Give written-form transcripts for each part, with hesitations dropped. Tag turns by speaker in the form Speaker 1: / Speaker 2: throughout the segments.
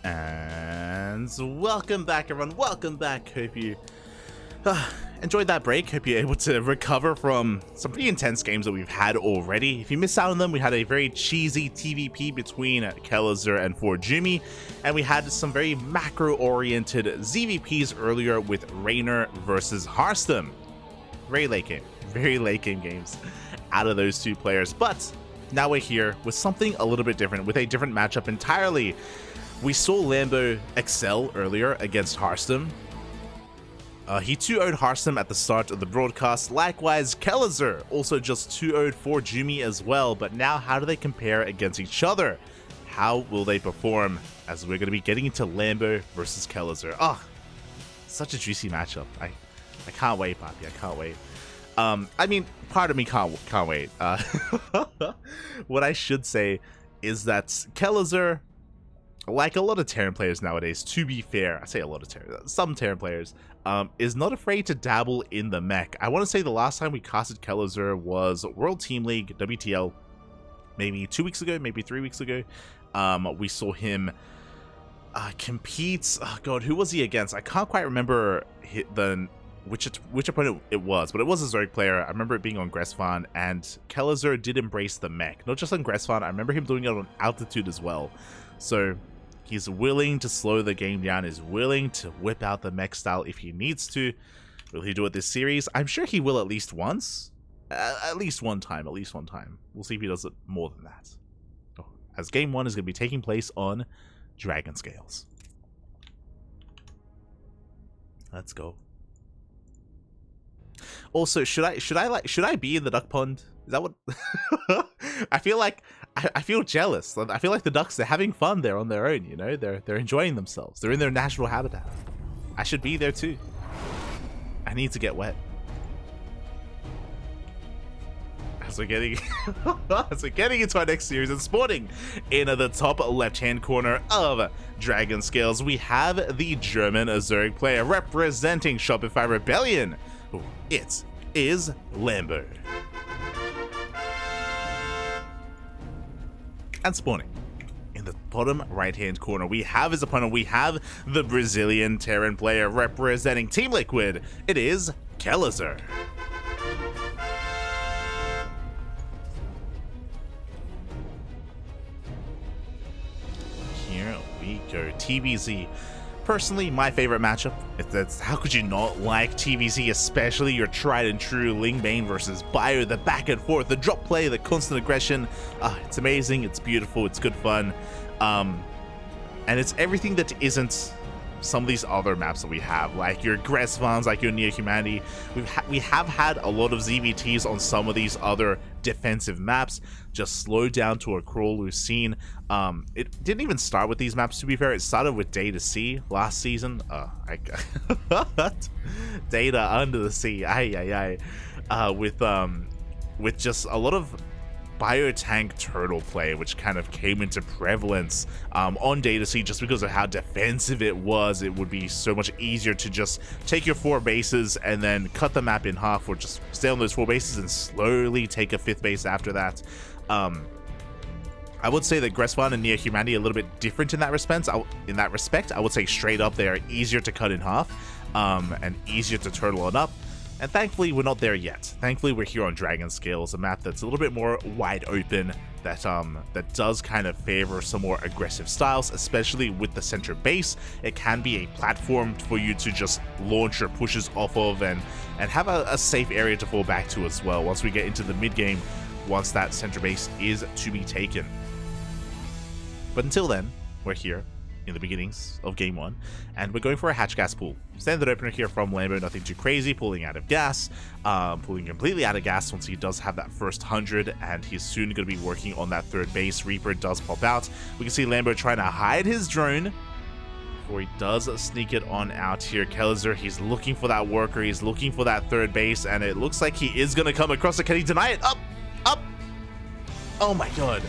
Speaker 1: And welcome back, everyone. Welcome back. Hope you enjoyed that break. Hope you're able to recover from some pretty intense games that we've had already. If you missed out on them, we had a very cheesy TVP between Kelazhur and Forjumi, and we had some very macro-oriented ZVPs earlier with Raynor versus Hearthstone. Very late game games out of those two players. But now we're here with something a little bit different, with a different matchup entirely. We saw Lambo excel earlier against Hearthstone. He 2-0'd Hearthstone at the start of the broadcast. Likewise, Kelazhur also just 2-0'd Forjumi as well. But now, how do they compare against each other? How will they perform? As we're going to be getting into Lambo versus Kelazhur. Oh, such a juicy matchup. I can't wait, Papi. I can't wait. I mean, part of me can't wait. What I should say is that Kelazhur, like a lot of Terran players nowadays, to be fair, I say a lot of Terran, some Terran players, is not afraid to dabble in the mech. I want to say the last time we casted Kelazhur was World Team League, WTL, maybe 2 weeks ago, maybe 3 weeks ago. We saw him compete. Oh God, who was he against? I can't quite remember which opponent it was, but it was a Zerg player. I remember it being on Gressvan, and Kelazhur did embrace the mech. Not just on Gressvan, I remember him doing it on altitude as well. So he's willing to slow the game down, is willing to whip out the mech style if he needs to. Will he do it this series? I'm sure he will at least once. At least one time. We'll see if he does it more than that. As game one is going to be taking place on Dragon Scales. Let's go. Also, should I be in the duck pond? Is that what I feel jealous. I feel like the ducks, they're having fun there on their own, you know? They're enjoying themselves. They're in their natural habitat. I should be there too. I need to get wet. As we're getting into our next series and spawning in the top left-hand corner of Dragon Scales, we have the German Zerg player representing Shopify Rebellion. It is Lambo. And spawning in the bottom right-hand corner, we have his opponent. We have the Brazilian Terran player representing Team Liquid. It is Kelazhur. Here we go. TVZ. Personally, my favorite matchup. How could you not like TVZ, especially your tried and true Ling Bane versus Bio, the back and forth, the drop play, the constant aggression. It's amazing, it's beautiful, it's good fun. And it's everything that isn't some of these other maps that we have, like your Gressvans, like your Neo Humanity. We have had a lot of ZvTs on some of these other defensive maps, just slowed down to a crawl Lucine. It didn't even start with these maps, to be fair. It started with Data Sea last season. Data Under the Sea, with just a lot of biotank turtle play, which kind of came into prevalence on Data Sea, just because of how defensive it was. It would be so much easier to just take your 4 bases and then cut the map in half, or just stay on those 4 bases and slowly take a 5th base after that. I would say that Gressvan and Neo Humanity are a little bit different in that respect. I would say straight up they are easier to cut in half and easier to turtle on up. And thankfully, we're not there yet. Thankfully, we're here on Dragon Scales, a map that's a little bit more wide open, that does kind of favor some more aggressive styles, especially with the center base. It can be a platform for you to just launch your pushes off of and have a safe area to fall back to as well once we get into the mid-game, once that center base is to be taken. But until then, we're here in the beginnings of game 1, and we're going for a hatch gas pool. Standard opener here from Lambo, nothing too crazy, pulling out of gas, pulling completely out of gas once he does have that first 100, and he's soon going to be working on that 3rd base. Reaper does pop out. We can see Lambo trying to hide his drone before he does sneak it on out here. Kelazhur, he's looking for that worker, he's looking for that 3rd base, and it looks like he is going to come across it. Can he deny it? Up! Oh my God.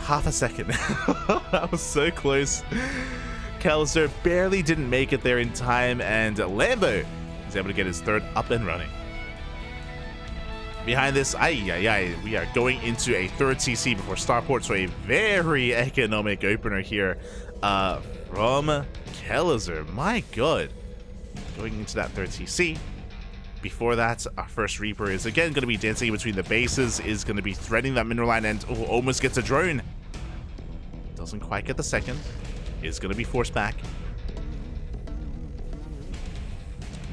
Speaker 1: Half a second. That was so close. Kelazhur barely didn't make it there in time, and Lambo is able to get his 3rd up and running. Behind this, we are going into a third CC before Starport, so a very economic opener here from Kelazhur. My god. Going into that third CC. Before that, our first Reaper is again going to be dancing between the bases, is going to be threading that mineral line, and almost gets a drone. Doesn't quite get the second. Is going to be forced back.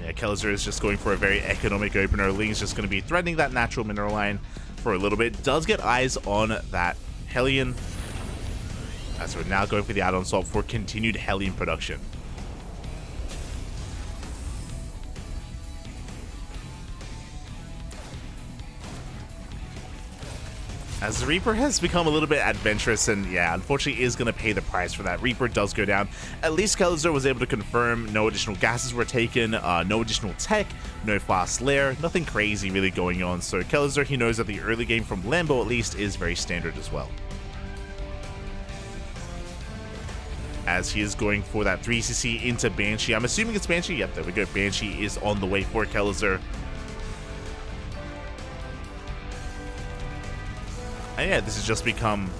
Speaker 1: Yeah, Kelazhur is just going for a very economic opener. Ling's just going to be threading that natural mineral line for a little bit. Does get eyes on that Hellion. As we're now going for the add-on swap for continued Hellion production. As the Reaper has become a little bit adventurous and, yeah, unfortunately is going to pay the price for that. Reaper does go down. At least Kelazhur was able to confirm no additional gases were taken, no additional tech, no fast lair, nothing crazy really going on. So Kelazhur, he knows that the early game from Lambo at least is very standard as well. As he is going for that 3cc into Banshee. I'm assuming it's Banshee. Yep, there we go. Banshee is on the way for Kelazhur. And yeah, this has just become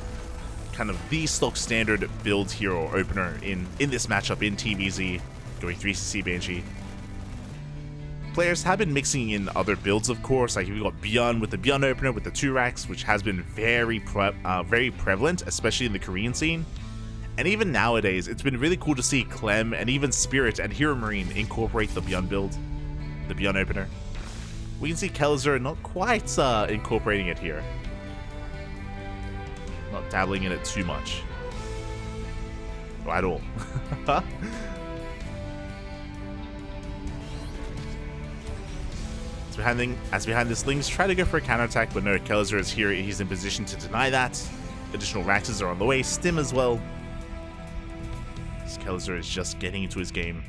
Speaker 1: kind of the stock standard build here or opener in this matchup in TVZ, going 3cc Banshee. Players have been mixing in other builds, of course. Like we've got Beyond with the Beyond opener with the 2 racks, which has been very prevalent, especially in the Korean scene. And even nowadays, it's been really cool to see Clem and even Spirit and Hero Marine incorporate the Beyond build, the Beyond opener. We can see Kelazhur not quite incorporating it here. Not dabbling in it too much. Or at all. As behind this, Lings try to go for a counterattack, but no, Kelazhur is here. He's in position to deny that. Additional Raxes are on the way. Stim as well. Kelazhur is just getting into his game.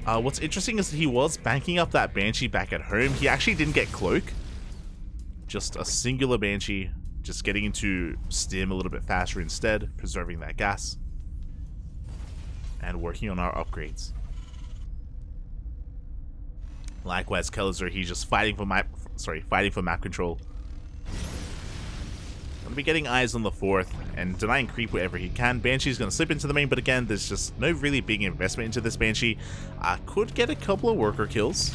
Speaker 1: What's interesting is that he was banking up that Banshee back at home. He actually didn't get Cloak. Just a singular Banshee, just getting into Stim a little bit faster instead, preserving that gas, and working on our upgrades. Likewise, Kelazhur, he's just fighting for map control. Gonna be getting eyes on the 4th and denying creep wherever he can. Banshee's gonna slip into the main, but again, there's just no really big investment into this Banshee. Could get a couple of worker kills.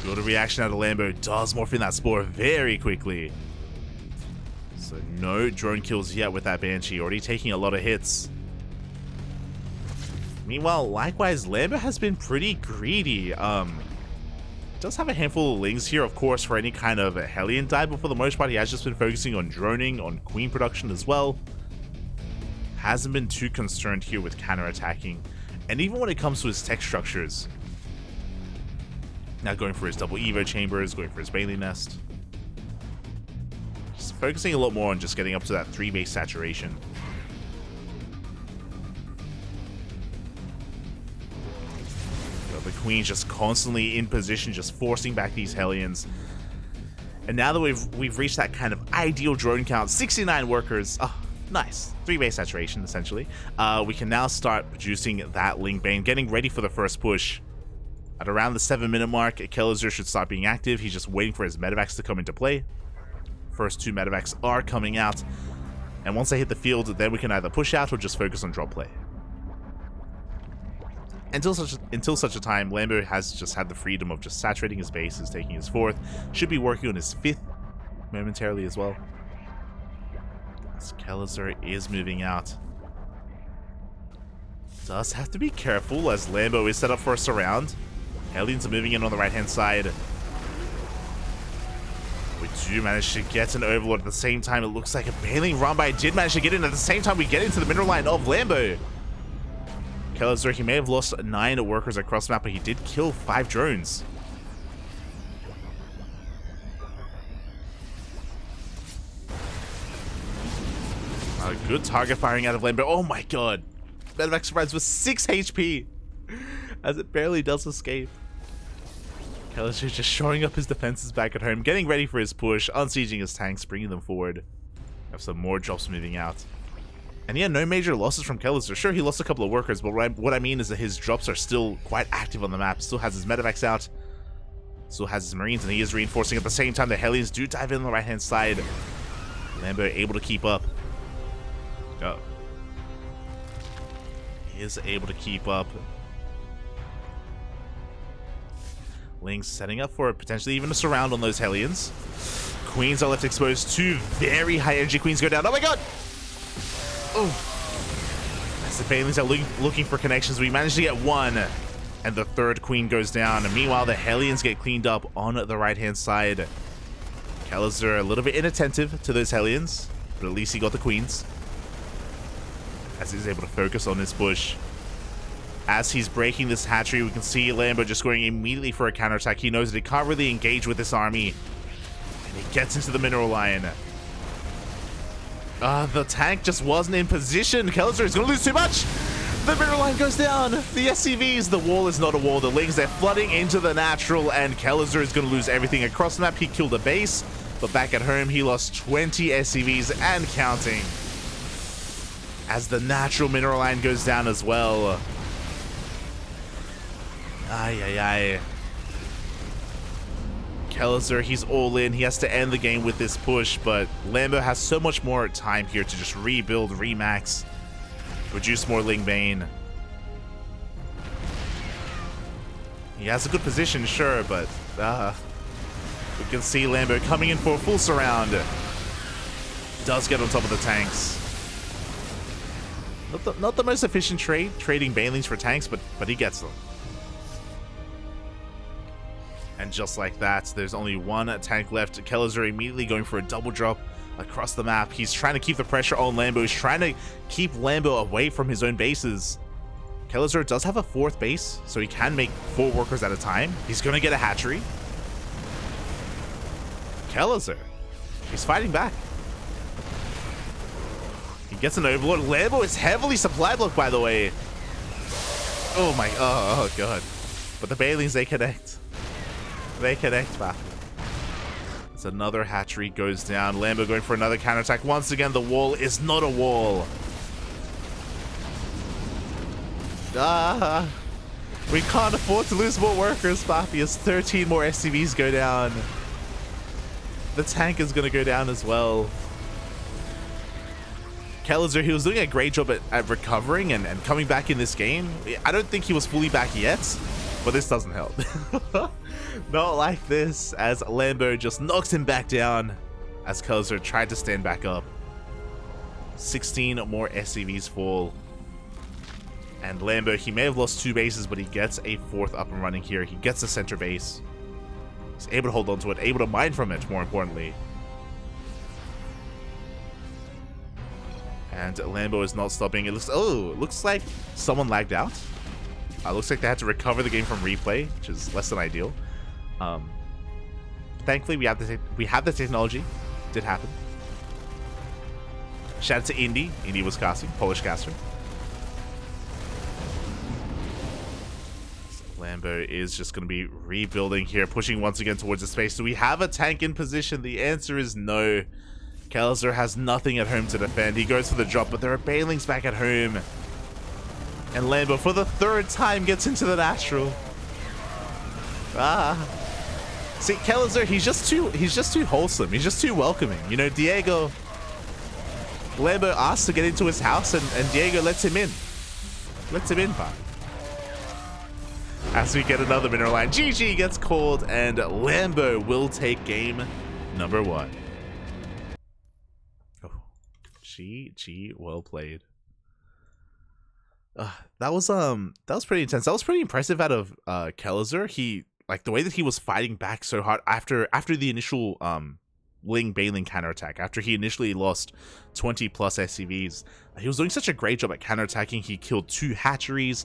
Speaker 1: Good reaction out of Lambo, does morph in that Spore very quickly. So no drone kills yet with that Banshee, already taking a lot of hits. Meanwhile, likewise, Lambo has been pretty greedy. Does have a handful of Lings here, of course, for any kind of Hellion dive, but for the most part, he has just been focusing on droning, on Queen production as well. Hasn't been too concerned here with counterattacking, and even when it comes to his tech structures. Now going for his double Evo chambers, going for his Bailey nest. Just focusing a lot more on just getting up to that 3 base saturation. The Queen's just constantly in position, just forcing back these Hellions. And now that we've reached that kind of ideal drone count, 69 workers. Oh, nice. 3 base saturation, essentially. We can now start producing that Ling Bane, getting ready for the first push. At around the 7-minute mark, Kelazhur should start being active. He's just waiting for his medevacs to come into play. First 2 medevacs are coming out. And once they hit the field, then we can either push out or just focus on drop play. Until such a time, Lambo has just had the freedom of just saturating his bases, taking his 4th. Should be working on his 5th momentarily as well. As Kelazhur is moving out. Does have to be careful as Lambo is set up for a surround. Hellions are moving in on the right-hand side. We do manage to get an Overlord at the same time. It looks like a bailing run, but I did manage to get in at the same time we get into the mineral line of Lambo. Kelazhur, he may have lost 9 workers across the map, but he did kill 5 drones. Good target firing out of Lambo. Oh my god. Medevac survives with 6 HP as it barely does escape. Kelazhur just showing up his defenses back at home, getting ready for his push, unsieging his tanks, bringing them forward. Have some more drops moving out. And yeah, no major losses from Kelazhur. Sure, he lost a couple of workers, but what I mean is that his drops are still quite active on the map. Still has his medevacs out. Still has his marines, and he is reinforcing at the same time. The Hellions do dive in on the right-hand side. Lambo able to keep up. Oh. He is able to keep up. Lings setting up for potentially even a surround on those Hellions. Queens are left exposed. Two very high energy queens go down. Oh my god! Oh. As the Banelings are looking for connections, we managed to get one. And the third queen goes down. And meanwhile, the Hellions get cleaned up on the right-hand side. Kelazhur a little bit inattentive to those Hellions, but at least he got the queens. As he's able to focus on this bush. As he's breaking this hatchery, we can see Lambo just going immediately for a counterattack. He knows that he can't really engage with this army. And he gets into the mineral line. The tank just wasn't in position. Kelazhur is going to lose too much. The mineral line goes down. The SCVs, the wall is not a wall. The Lings, they're flooding into the natural, and Kelazhur is going to lose everything across the map. He killed a base, but back at home, he lost 20 SCVs and counting. As the natural mineral line goes down as well. Ay. Kelazhur, he's all in. He has to end the game with this push, but Lambo has so much more time here to just rebuild, remax, produce more Ling Bane. He has a good position, sure, but we can see Lambo coming in for a full surround. Does get on top of the tanks. Not the most efficient trade, trading Banelings for tanks, but he gets them. And just like that, there's only one tank left. Kelazhur immediately going for a double drop across the map. He's trying to keep the pressure on Lambo. He's trying to keep Lambo away from his own bases. Kelazhur does have a fourth base, so he can make 4 workers at a time. He's going to get a hatchery. Kelazhur, he's fighting back. He gets an overlord. Lambo is heavily supply blocked, by the way. Oh my, oh god. But the Banelings, they connect. They connect back. As another hatchery goes down. Lambo going for another counterattack. Once again, the wall is not a wall. We can't afford to lose more workers, Bappy, as 13 more SCVs go down. The tank is going to go down as well. Kelazhur, he was doing a great job at recovering and coming back in this game. I don't think he was fully back yet, but this doesn't help. Not like this, as Lambo just knocks him back down as Kelazhur tried to stand back up. 16 more SCVs fall. And Lambo, he may have lost 2 bases, but he gets a 4th up and running here. He gets the center base. He's able to hold on to it, able to mine from it, more importantly. And Lambo is not stopping. It looks like someone lagged out. Looks like they had to recover the game from replay, which is less than ideal. Thankfully, we have the technology. It did happen. Shout out to Indy. Indy was casting, Polish caster. So Lambo is just going to be rebuilding here, pushing once again towards the space. Do we have a tank in position? The answer is no. Kelazhur has nothing at home to defend. He goes for the drop, but there are Banelings back at home. And Lambo, for the 3rd time, gets into the natural. See, Kelazhur, he's just too wholesome. He's just too welcoming. You know, Diego, Lambo asks to get into his house, and Diego lets him in. Lets him in, pal. As we get another mineral line, GG gets called, and Lambo will take game number 1. Oh, GG, well played. That was pretty intense. That was pretty impressive out of Kelazhur. He, like, the way that he was fighting back so hard after the initial Ling Baneling counterattack, after he initially lost 20 plus SCVs. He was doing such a great job at counterattacking. He killed 2 hatcheries.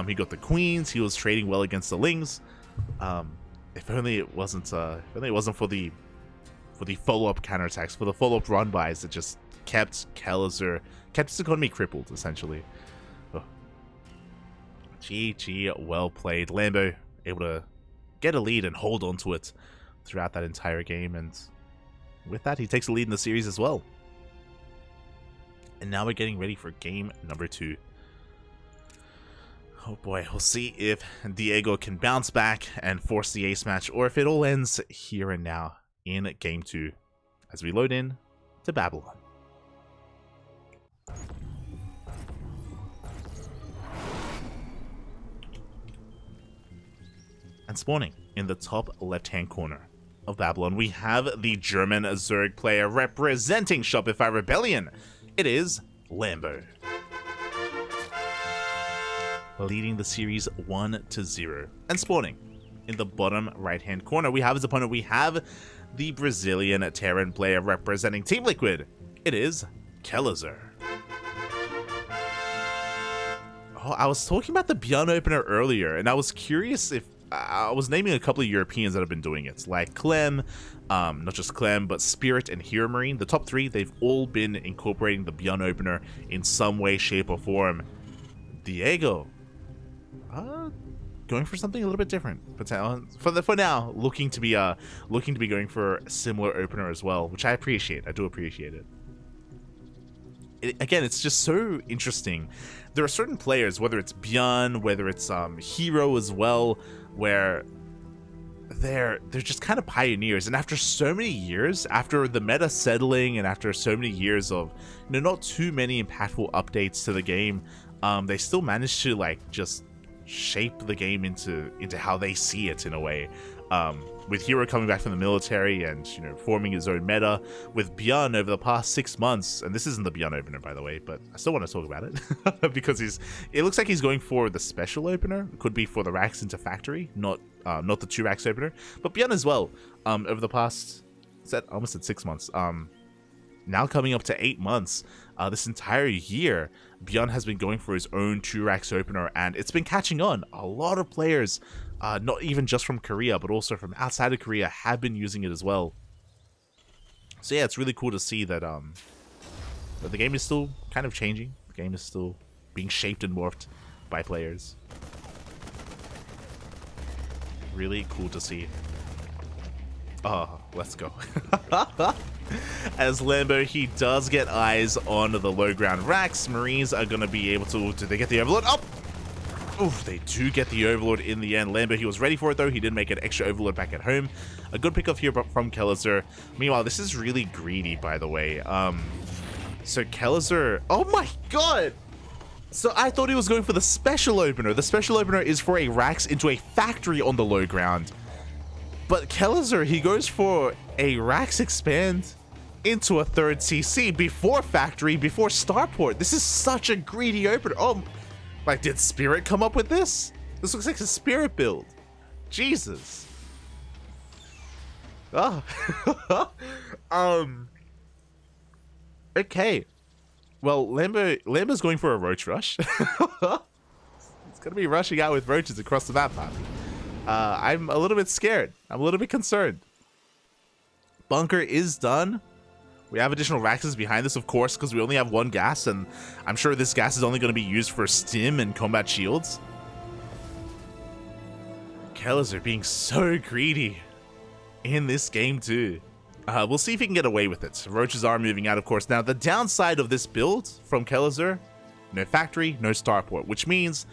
Speaker 1: He got the queens. He was trading well against the Lings. If only it wasn't for the follow-up counterattacks, for the follow-up run-bys that just kept his economy crippled, essentially. GG, well played. Lambo able to get a lead and hold on to it throughout that entire game, and with that, he takes a lead in the series as well. And And now we're getting ready for game number 2. Oh boy, we'll see if Diego can bounce back and force the ace match, or if it all ends here and now in game 2 as we load in to Babylon. And spawning in the top left-hand corner of Babylon, we have the German Zerg player representing Shopify Rebellion. It is Lambo, leading the series 1-0. And spawning in the bottom right-hand corner, we have his opponent. We have the Brazilian Terran player representing Team Liquid. It is Kelazhur. Oh, I was talking about the Bjorn opener earlier, and I was curious if I was naming a couple of Europeans that have been doing it, like Clem, not just Clem, but Spirit and Hero Marine. The top 3, they've all been incorporating the Bjorn opener in some way, shape, or form. Diego, going for something a little bit different, but for now, looking to be going for a similar opener as well, which I appreciate. I do appreciate it. Again, it's just so interesting. There are certain players, whether it's Bjorn, whether it's Hero as well, where they're just kind of pioneers, and after so many years, after the meta settling, and after so many years of not too many impactful updates to the game, they still manage to like just shape the game into how they see it in a way. With Hero coming back from the military and forming his own meta, with Bjorn over the past 6 months, and this isn't the Bjorn opener by the way, but I still want to talk about it because it looks like he's going for the special opener. It could be for the racks into factory, not the 2 racks opener, but Bjorn as well. Over the past almost at 6 months, now coming up to 8 months, this entire year, Bjorn has been going for his own 2 racks opener, and it's been catching on. A lot of players, not even just from Korea, but also from outside of Korea, have been using it as well. So yeah, it's really cool to see that that the game is still kind of changing. The game is still being shaped and morphed by players. Really cool to see. Oh, let's go. As Lambo, he does get eyes on the low ground racks. Marines are going to be able to... Do they get the Overlord? Oh! Oof, they do get the Overlord in the end. Lambo, he was ready for it though. He did make an extra Overlord back at home. A good pickup here from Kelazhur. Meanwhile, this is really greedy, by the way. So Kelazhur... Oh my god! So I thought he was going for the special opener. The special opener is for a racks into a factory on the low ground. But Kelazhur, he goes for a racks expand into a 3rd CC before factory, before starport. This is such a greedy opener. Oh, like, did Spirit come up with this? This looks like a Spirit build. Jesus. Oh. Okay. Well, Lambo's going for a roach rush. It's gonna be rushing out with roaches across the map, man. I'm a little bit scared. I'm a little bit concerned. Bunker is done. We have additional racks behind this, of course, because we only have 1 gas, and I'm sure this gas is only going to be used for stim and combat shields. Kelazhur being so greedy in this game too. We'll see if he can get away with it. Roaches are moving out, of course. Now, the downside of this build from Kelazhur, no factory, no starport, which means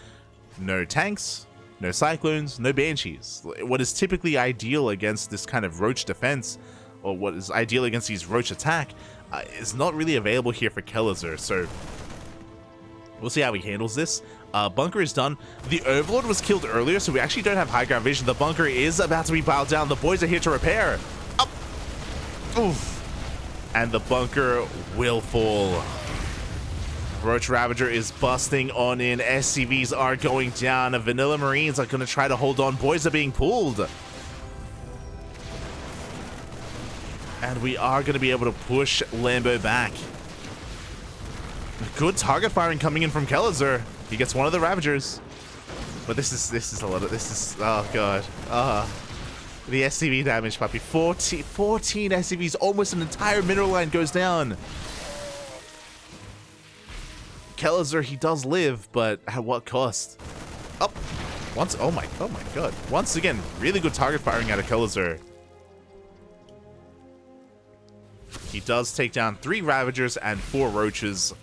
Speaker 1: no tanks, no cyclones, no banshees. What is typically ideal against this kind of roach defense, or what is ideal against these roach attack, is not really available here for Kelazhur. So we'll see how he handles this. Bunker is done. The Overlord was killed earlier, so we actually don't have high ground vision. The bunker is about to be piled down. The boys are here to repair. Up. Oof. And the bunker will fall. Roach Ravager is busting on in. SCVs are going down. Vanilla Marines are going to try to hold on. Boys are being pulled. And we are going to be able to push Lambo back. Good target firing coming in from Kelazhur. He gets one of the Ravagers. But this is a lot of... This is... Oh, God. The SCV damage, puppy. 14 SCVs. Almost an entire mineral line goes down. Kelazhur, he does live, but at what cost? Up. Oh my god. Once again, really good target firing out of Kelazhur. He does take down 3 Ravagers and 4 Roaches.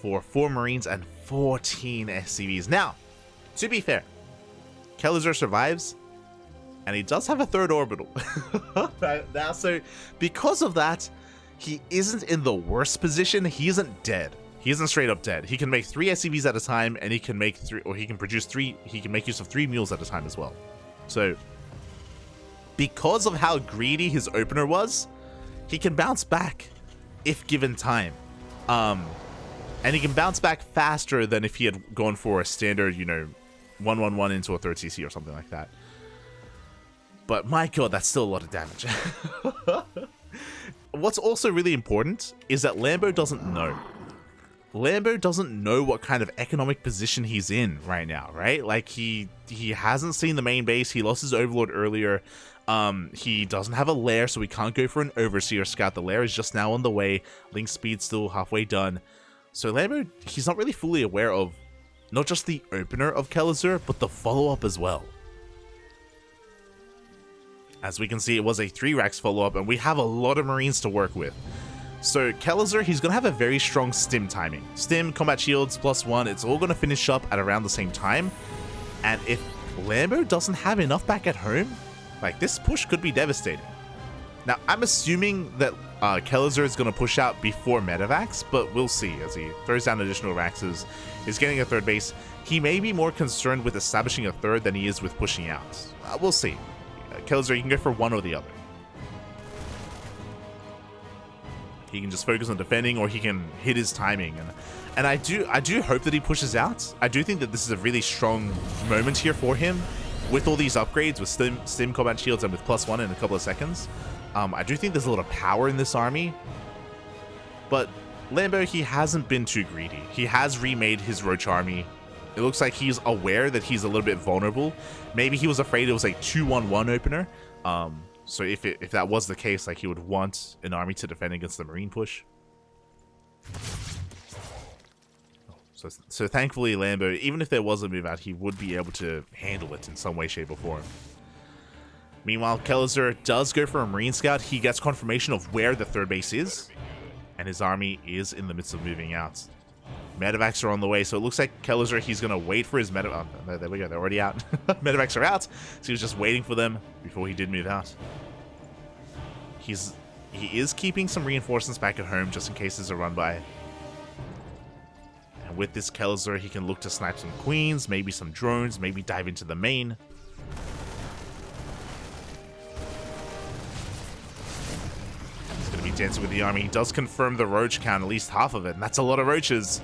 Speaker 1: for 4 Marines and 14 SCVs. Now, to be fair, Kelazhur survives, and he does have a 3rd orbital. Now, so because of that, he isn't in the worst position. He isn't dead. He isn't straight up dead. He can make 3 SCVs at a time, and he can make 3, or he can produce 3. He can make use of 3 mules at a time as well. So, because of how greedy his opener was, he can bounce back if given time. And he can bounce back faster than if he had gone for a standard, you know, 1-1-1 into a 3rd CC or something like that. But my god, that's still a lot of damage. What's also really important is that Lambo doesn't know. Lambo doesn't know what kind of economic position he's in right now, right? Like, he hasn't seen the main base. He lost his Overlord earlier. He doesn't have a lair, so he can't go for an Overseer Scout. The lair is just now on the way. Link speed's still halfway done. So Lambo, he's not really fully aware of not just the opener of Kelazhur, but the follow-up as well. As we can see, it was a 3 racks follow-up, and we have a lot of Marines to work with. So Kelazhur, he's going to have a very strong stim timing. Stim, combat shields, +1, it's all going to finish up at around the same time. And if Lambo doesn't have enough back at home, like, this push could be devastating. Now, I'm assuming that Kelazhur is going to push out before Medivacs, but we'll see as he throws down additional racks. He's getting a 3rd base. He may be more concerned with establishing a 3rd than he is with pushing out. We'll see. Kelazhur, you can go for one or the other. He can just focus on defending, or he can hit his timing. And I do hope that he pushes out. I do think that this is a really strong moment here for him. With all these upgrades, with stim combat shields, and with +1 in a couple of seconds. I do think there's a lot of power in this army. But Lambo, he hasn't been too greedy. He has remade his Roach army. It looks like he's aware that he's a little bit vulnerable. Maybe he was afraid it was a 2-1-1 opener. So if that was the case, like, he would want an army to defend against the Marine push. So thankfully, Lambo, even if there was a move out, he would be able to handle it in some way, shape, or form. Meanwhile, Kelazhur does go for a Marine Scout. He gets confirmation of where the 3rd base is, and his army is in the midst of moving out. Medivacs are on the way, so it looks like Kelazhur, he's going to wait for his Medivac. Oh, there we go, they're already out. Medivacs are out, so he was just waiting for them before he did move out. He is keeping some reinforcements back at home just in case there's a run-by. And with this Kelazhur, he can look to snipe some queens, maybe some drones, maybe dive into the main. He's going to be dancing with the army. He does confirm the roach count, at least half of it, and that's a lot of roaches.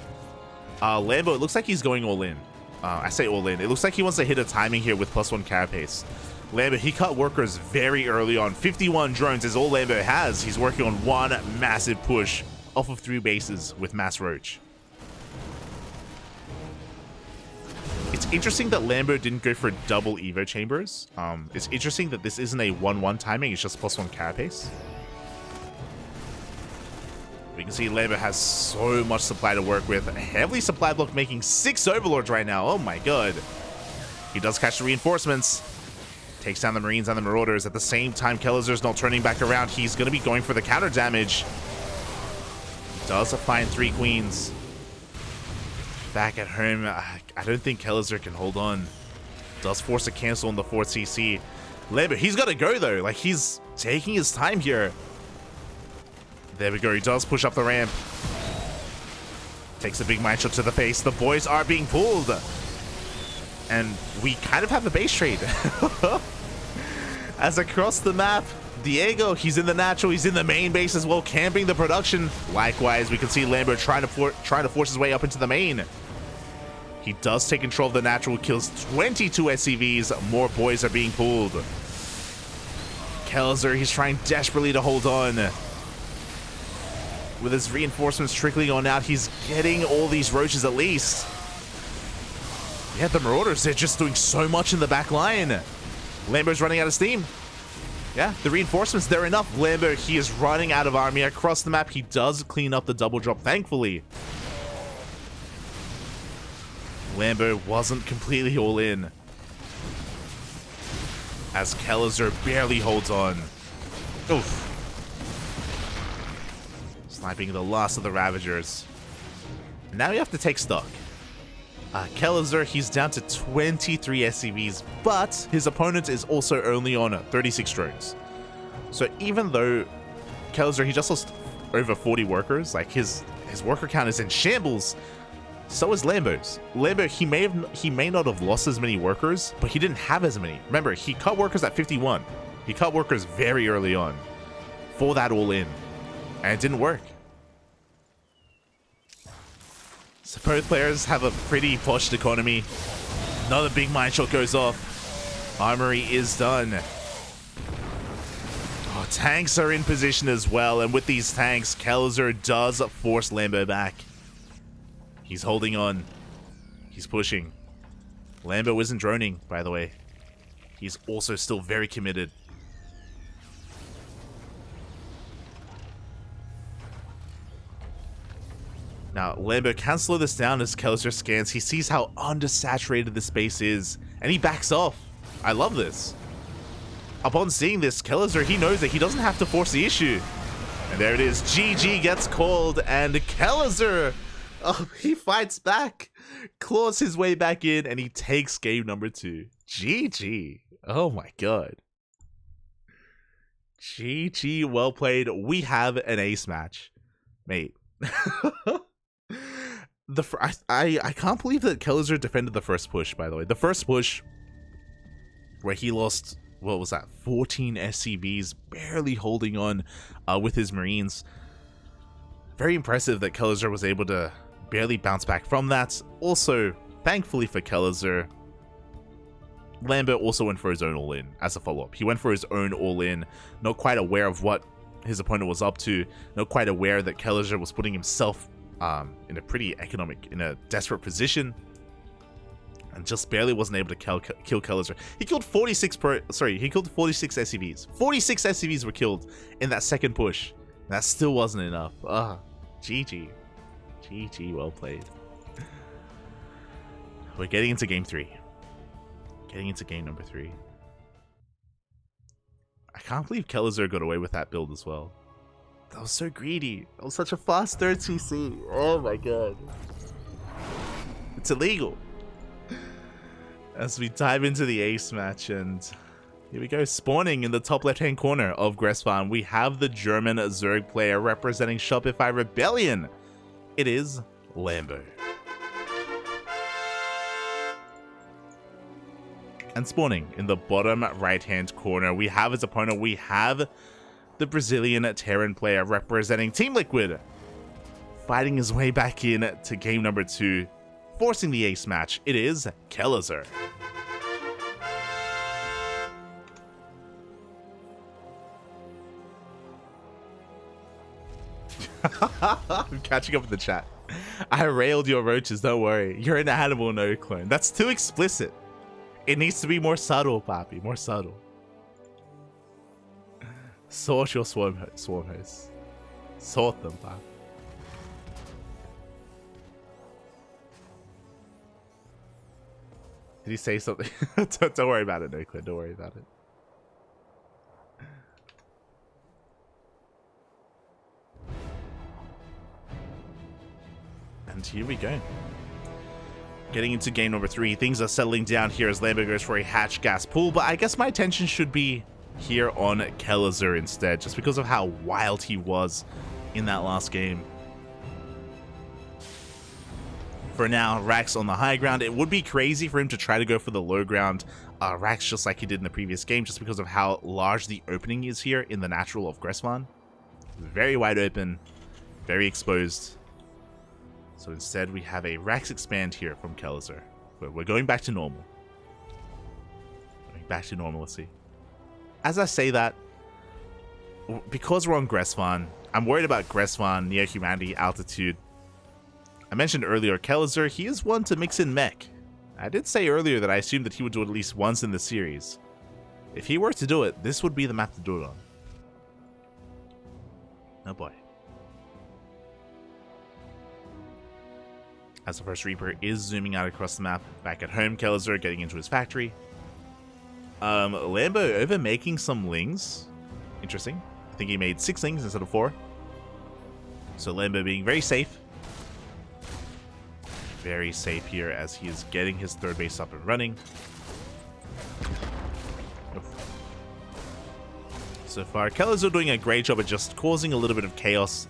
Speaker 1: Lambo, it looks like he's going all in. I say all in. It looks like he wants to hit a timing here with +1 carapace. Lambo, he cut workers very early on. 51 drones is all Lambo has. He's working on one massive push off of 3 bases with mass roach. It's interesting that Lambo didn't go for double Evo chambers. It's interesting that this isn't a 1-1 timing, it's just +1 carapace. We can see Lambo has so much supply to work with. A heavily supplied block making 6 Overlords right now. Oh my god. He does catch the reinforcements. Takes down the Marines and the Marauders. At the same time, Kelazhur's not turning back around. He's going to be going for the counter damage. He does find 3 queens. Back at home, I don't think Kelazhur can hold on. Does force a cancel on the 4th CC. Lambo, he's got to go though. Like, he's taking his time here. There we go. He does push up the ramp. Takes a big mine shot to the face. The boys are being pulled. And we kind of have a base trade. As across the map, Diego, he's in the natural, he's in the main base as well, camping the production. Likewise, we can see Lambo trying to force his way up into the main. He does take control of the natural, kills 22 SCVs. More boys are being pulled. Kelazhur, he's trying desperately to hold on. With his reinforcements trickling on out, he's getting all these roaches at least. Yeah, the Marauders, they're just doing so much in the back line. Lambo's running out of steam. Yeah, the reinforcements, they're enough. Lambo, he is running out of army across the map. He does clean up the double drop, thankfully. Lambo wasn't completely all in, as Kelazhur barely holds on. Oof. Sniping the last of the Ravagers. Now you have to take stock. Kelazhur, he's down to 23 SCVs, but his opponent is also only on 36 drones. So even though Kelazhur, he just lost over 40 workers, like his worker count is in shambles, so is Lambo's. Lambo, he may not have lost as many workers, but he didn't have as many. Remember, he cut workers at 51. He cut workers very early on for that all in, and it didn't work. So both players have a pretty poshed economy. Another big mine shot goes off. Armory is done. Oh, tanks are in position as well, and with these tanks, Kelazhur does force Lambo back. He's holding on. He's pushing. Lambo isn't droning, by the way. He's also still very committed. Now, Lambo can slow this down as Kelazhur scans. He sees how undersaturated the space is, and he backs off. I love this. Upon seeing this, Kelazhur, he knows that he doesn't have to force the issue. And there it is. GG gets called, and Kelazhur, oh, he fights back, claws his way back in, and he takes game number 2. GG. Oh my god. GG, well played. We have an ace match. Mate. I can't believe that Kelazhur defended the first push, by the way. The first push where he lost, what was that, 14 SCVs, barely holding on with his Marines. Very impressive that Kelazhur was able to barely bounce back from that. Also, thankfully for Kelazhur, Lambo also went for his own all-in as a follow-up. He went for his own all-in, not quite aware of what his opponent was up to, not quite aware that Kelazhur was putting himself in a pretty in a desperate position, and just barely wasn't able to kill Kelazhur. He killed 46 SCVs. 46 SCVs were killed in that second push. And that still wasn't enough. GG. GG, well played. We're getting into game 3. Getting into game number 3. I can't believe Kelazhur got away with that build as well. That was so greedy. That was such a fast third CC. Oh my god. It's illegal. As we dive into the ace match, and here we go. Spawning in the top left-hand corner of Gressfarm, we have the German Zerg player representing Shopify Rebellion. It is Lambo. And spawning in the bottom right-hand corner, we have his opponent. We have the Brazilian Terran player representing Team Liquid, fighting his way back in to game number 2, forcing the ace match. It is Kelazhur. I'm catching up with the chat. I railed your roaches, don't worry. You're an animal, no clone. That's too explicit. It needs to be more subtle, Papi. More subtle. Sort your swarm hosts. Sort them, Papi. Did he say something? Don't worry about it, no clone. Don't worry about it. And here we go. Getting into game number 3, things are settling down here as Lambo goes for a hatch gas pool, but I guess my attention should be here on Kelazhur instead, just because of how wild he was in that last game. For now, Rax on the high ground. It would be crazy for him to try to go for the low ground Rax just like he did in the previous game, just because of how large the opening is here in the natural of Gressfarm. Very wide open, very exposed. So instead, we have a Rax expand here from Kelazhur. We're going back to normal. Going back to normalcy. As I say that, because we're on Gressfarm, I'm worried about Gressfarm, near humanity, altitude. I mentioned earlier, Kelazhur, he is one to mix in mech. I did say earlier that I assumed that he would do it at least once in the series. If he were to do it, this would be the map to do it on. Oh boy. As the first Reaper is zooming out across the map, back at home, Kelazhur getting into his factory. Lambo over making some lings. Interesting. I think he made 6 lings instead of 4. So Lambo being very safe. very safe here as he is getting his third base up and running. So far, Kelazhur doing a great job at just causing a little bit of chaos,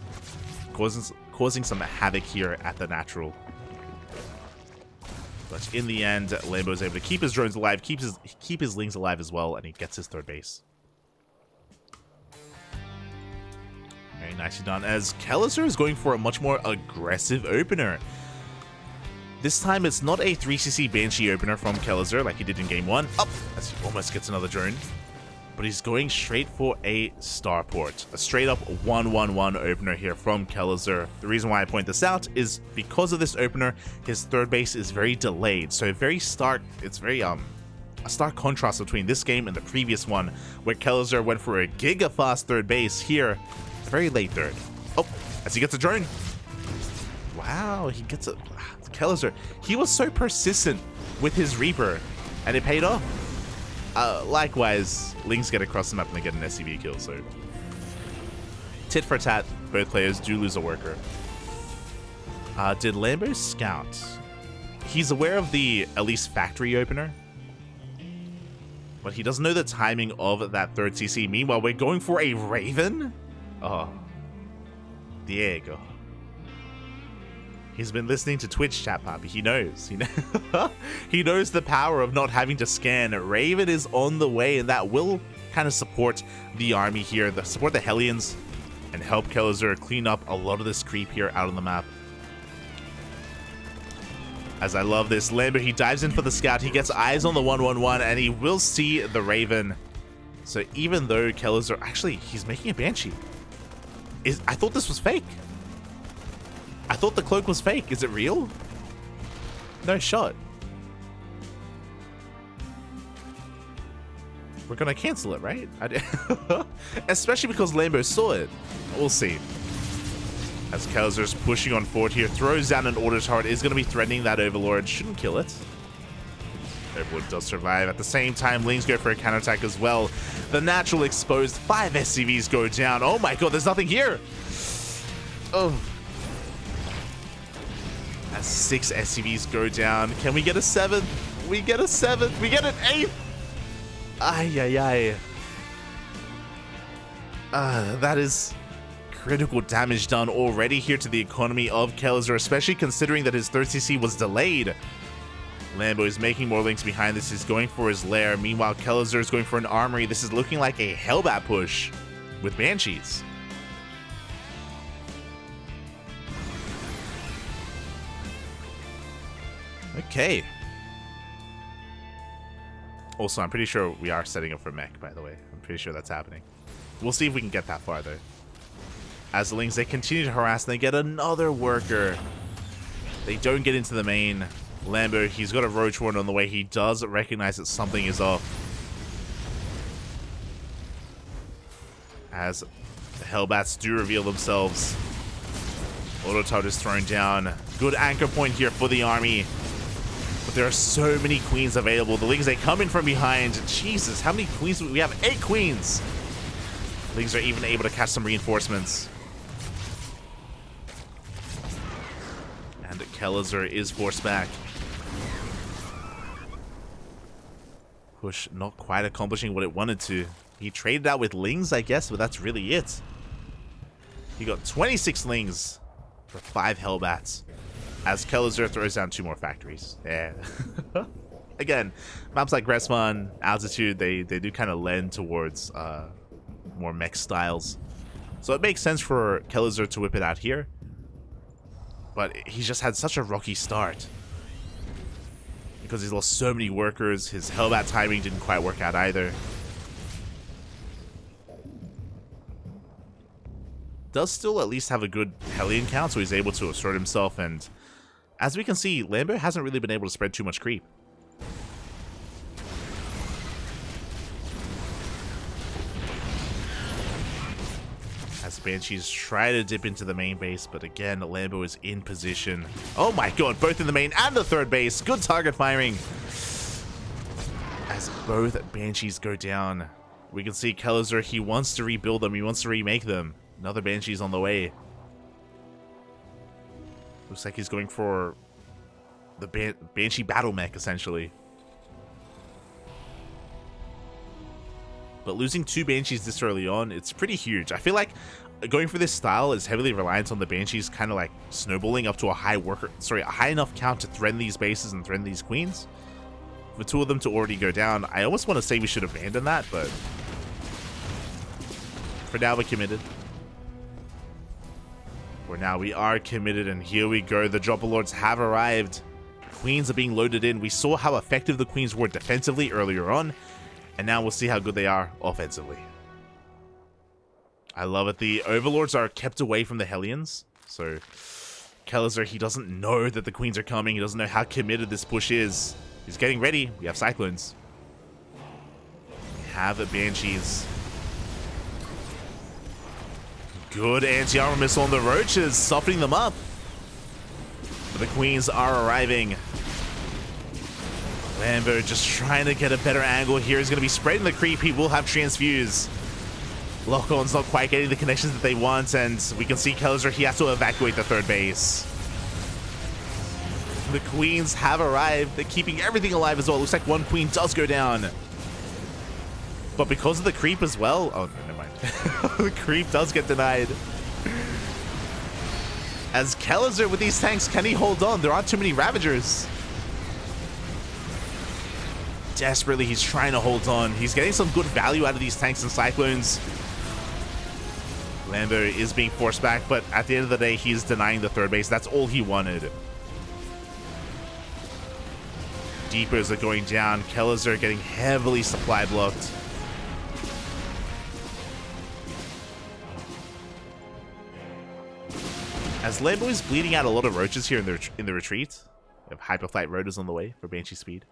Speaker 1: causing some havoc here at the natural. But in the end, Lambo is able to keep his drones alive, keep his lings alive as well, and he gets his third base. Very nicely done, as Kelazhur is going for a much more aggressive opener. This time, it's not a 3cc Banshee opener from Kelazhur like he did in Game 1. Up, as he almost gets another drone. But he's going straight for a starport. A straight up 1-1-1 opener here from Kelazhur. The reason why I point this out is because of this opener, his third base is very delayed. So very stark, it's very a stark contrast between this game and the previous one, where Kelazhur went for a giga fast third base. Here, it's a very late third. Oh, as he gets a drone. Wow, he gets a... Kelazhur, he was so persistent with his Reaper, and it paid off. Likewise, Lings get across the map and they get an SCV kill, so tit for tat, both players do lose a worker. Did Lambo scout? He's aware of the at least factory opener, but he doesn't know the timing of that third CC. Meanwhile, we're going for a Raven? Oh, Diego. He's been listening to Twitch chat, Papi. He knows. He knows the power of not having to scan. Raven is on the way, and that will kind of support the army here, support the Hellions, and help Kelazhur clean up a lot of this creep here out on the map. As I love this, Lambo, he dives in for the scout. He gets eyes on the 1-1-1, and he will see the Raven. So even though Kelazhur... Actually, he's making a Banshee. I thought this was fake. I thought the cloak was fake. Is it real? No shot. We're gonna cancel it, right? Especially because Lambo saw it. We'll see. As Kelazhur's pushing on forward here, throws down an auto turret, is gonna be threatening that Overlord. Shouldn't kill it. Overlord does survive. At the same time, Lings go for a counterattack as well. The natural exposed. 5 SCVs go down. Oh my god, there's nothing here. Oh. As 6 SCVs go down. Can we get a 7th? We get a 7th. We get an 8th. Ay, ay, ay. That is critical damage done already here to the economy of Kelazhur, especially considering that his 3rd CC was delayed. Lambo is making more links behind this. He's going for his lair. Meanwhile, Kelazhur is going for an armory. This is looking like a Hellbat push with Banshees. Okay. Also, I'm pretty sure we are setting up for mech, by the way. I'm pretty sure that's happening. We'll see if we can get that far, though. As the Lings, they continue to harass, and they get another worker. They don't get into the main. Lambo, he's got a Roach Warren on the way. He does recognize that something is off. As the Hellbats do reveal themselves. Autotard is thrown down. Good anchor point here for the army. But there are so many queens available. The Lings, they come in from behind. Jesus, how many queens? We have 8 queens. Lings are even able to catch some reinforcements. And Kelazhur is forced back. Push not quite accomplishing what it wanted to. He traded out with Lings, I guess, but that's really it. He got 26 Lings for 5 Hellbats. As Kelazhur throws down 2 more factories. Yeah. Again, maps like Respawn, Altitude, they do kind of lend towards more mech styles. So it makes sense for Kelazhur to whip it out here. But he's just had such a rocky start. Because he's lost so many workers, his Hellbat timing didn't quite work out either. Does still at least have a good Hellion count, so he's able to assert himself, and as we can see, Lambo hasn't really been able to spread too much creep. As Banshees try to dip into the main base, but again, Lambo is in position. Oh my god, both in the main and the 3rd base. Good target firing. As both Banshees go down, we can see Kelazhur, he wants to rebuild them, he wants to remake them. Another Banshee's on the way. Looks like he's going for the Banshee battle mech, essentially. But losing 2 Banshees this early on, it's pretty huge. I feel like going for this style is heavily reliant on the Banshees kind of like snowballing up to a high enough count to threaten these bases and threaten these queens. For 2 of them to already go down, I almost want to say we should abandon that, but for now we're committed. For now we are committed, and here we go. The Dropper Lords have arrived. Queens are being loaded in. We saw how effective the queens were defensively earlier on, and now we'll see how good they are offensively. I love it. The Overlords are kept away from the Hellions, so Kelazhur, he doesn't know that the queens are coming. He doesn't know how committed this push is. He's getting ready. We have Cyclones. We have the Banshees. Good anti-armor missile on the Roaches, softening them up. But the queens are arriving. Lambo just trying to get a better angle here. He's going to be spreading the creep. He will have transfuse. Lock-on's not quite getting the connections that they want, and we can see Kelazhur, he has to evacuate the 3rd base. The queens have arrived. They're keeping everything alive as well. Looks like 1 queen does go down. But because of the creep as well... Oh, never mind. The creep does get denied. As Kelazhur with these tanks, can he hold on? There aren't too many Ravagers. Desperately, he's trying to hold on. He's getting some good value out of these tanks and Cyclones. Lambo is being forced back, but at the end of the day, he's denying the 3rd base. That's all he wanted. Deepers are going down. Kelazhur getting heavily supply blocked. As Lambo is bleeding out a lot of Roaches here in the retreat. We have Hyperflight Rotors on the way for Banshee speed.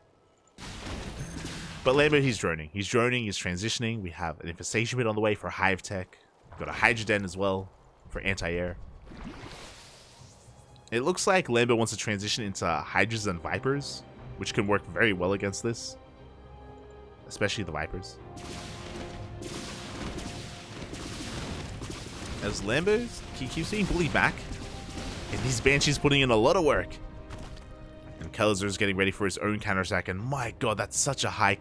Speaker 1: But Lambo, he's droning. He's droning, he's transitioning. We have an Infestation Pit on the way for Hive Tech. We've got a Hydra Den as well for anti-air. It looks like Lambo wants to transition into Hydras and Vipers, which can work very well against this. Especially the Vipers. As Lambo, he keeps being bullied back. And these Banshees putting in a lot of work. And Kelazhur is getting ready for his own counterattack, and my god, that's such a high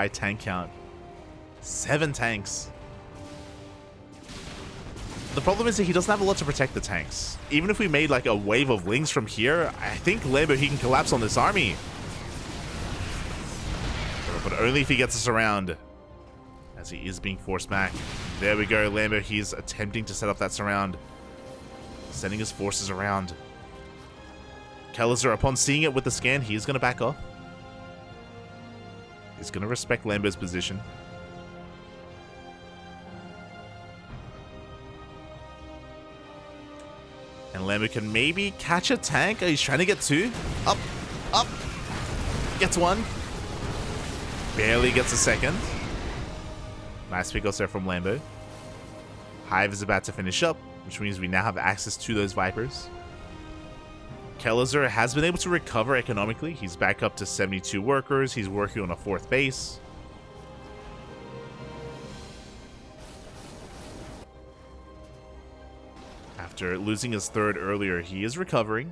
Speaker 1: tank count. 7 tanks. The problem is that he doesn't have a lot to protect the tanks. Even if we made like a wave of Lings from here, I think Lambo, he can collapse on this army. But only if he gets us around. As he is being forced back. There we go, Lambo, he's attempting to set up that surround. Sending his forces around. Kelazhur, upon seeing it with the scan, he's going to back off. He's going to respect Lambo's position. And Lambo can maybe catch a tank. Oh, he's trying to get 2. Up, up. Gets 1. Barely gets a 2nd. Nice pick there from Lambo. Hive is about to finish up, which means we now have access to those Vipers. Kelazhur has been able to recover economically. He's back up to 72 workers. He's working on a 4th base. After losing his 3rd earlier, he is recovering.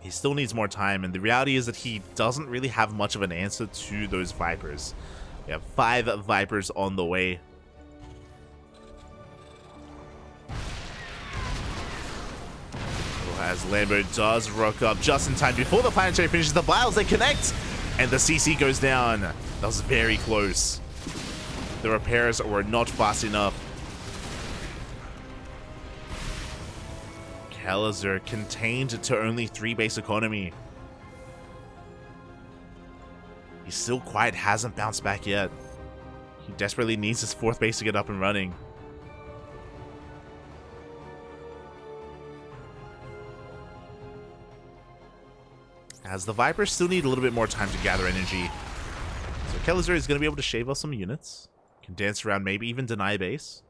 Speaker 1: He still needs more time, and the reality is that he doesn't really have much of an answer to those Vipers. We have 5 Vipers on the way. As Lambo does rock up just in time before the planetary finishes the Biles, they connect, and the CC goes down. That was very close. The repairs were not fast enough. Kelazhur contained to only 3 base economy. He still quite hasn't bounced back yet. He desperately needs his 4th base to get up and running. As the Vipers still need a little bit more time to gather energy. So Kelazhur is going to be able to shave off some units. Can dance around, maybe even deny base.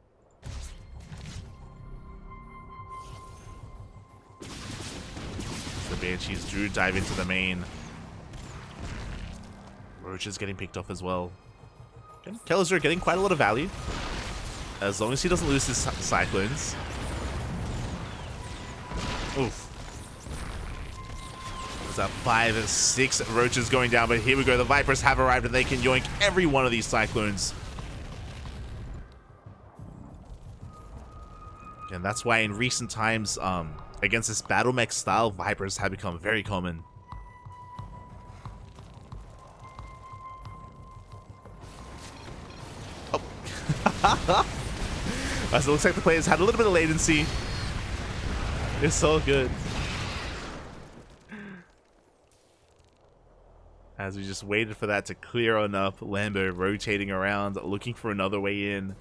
Speaker 1: The Banshees do dive into the main. Roach is getting picked off as well. Okay. Kelazhur getting quite a lot of value. As long as he doesn't lose his Cyclones. Oof. There's a 5, 6 roaches going down, but here we go. The Vipers have arrived and they can yoink every one of these Cyclones. And that's why in recent times, against this battle mech style, Vipers have become very common. Oh. As it looks like the players had a little bit of latency. It's so good. As we just waited for that to clear on up, Lambo rotating around, looking for another way in.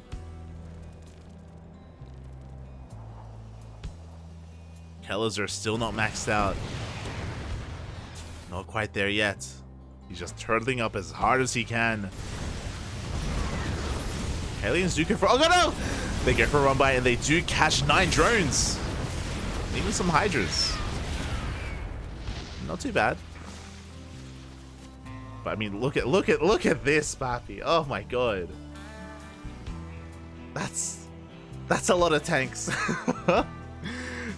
Speaker 1: Kelazhur still not maxed out. Not quite there yet. He's just turtling up as hard as he can. Aliens do go for— oh no! They go for a run by and they do catch 9 drones. Even some Hydras. Not too bad. But I mean, look at this, Papi. Oh my god. That's a lot of tanks.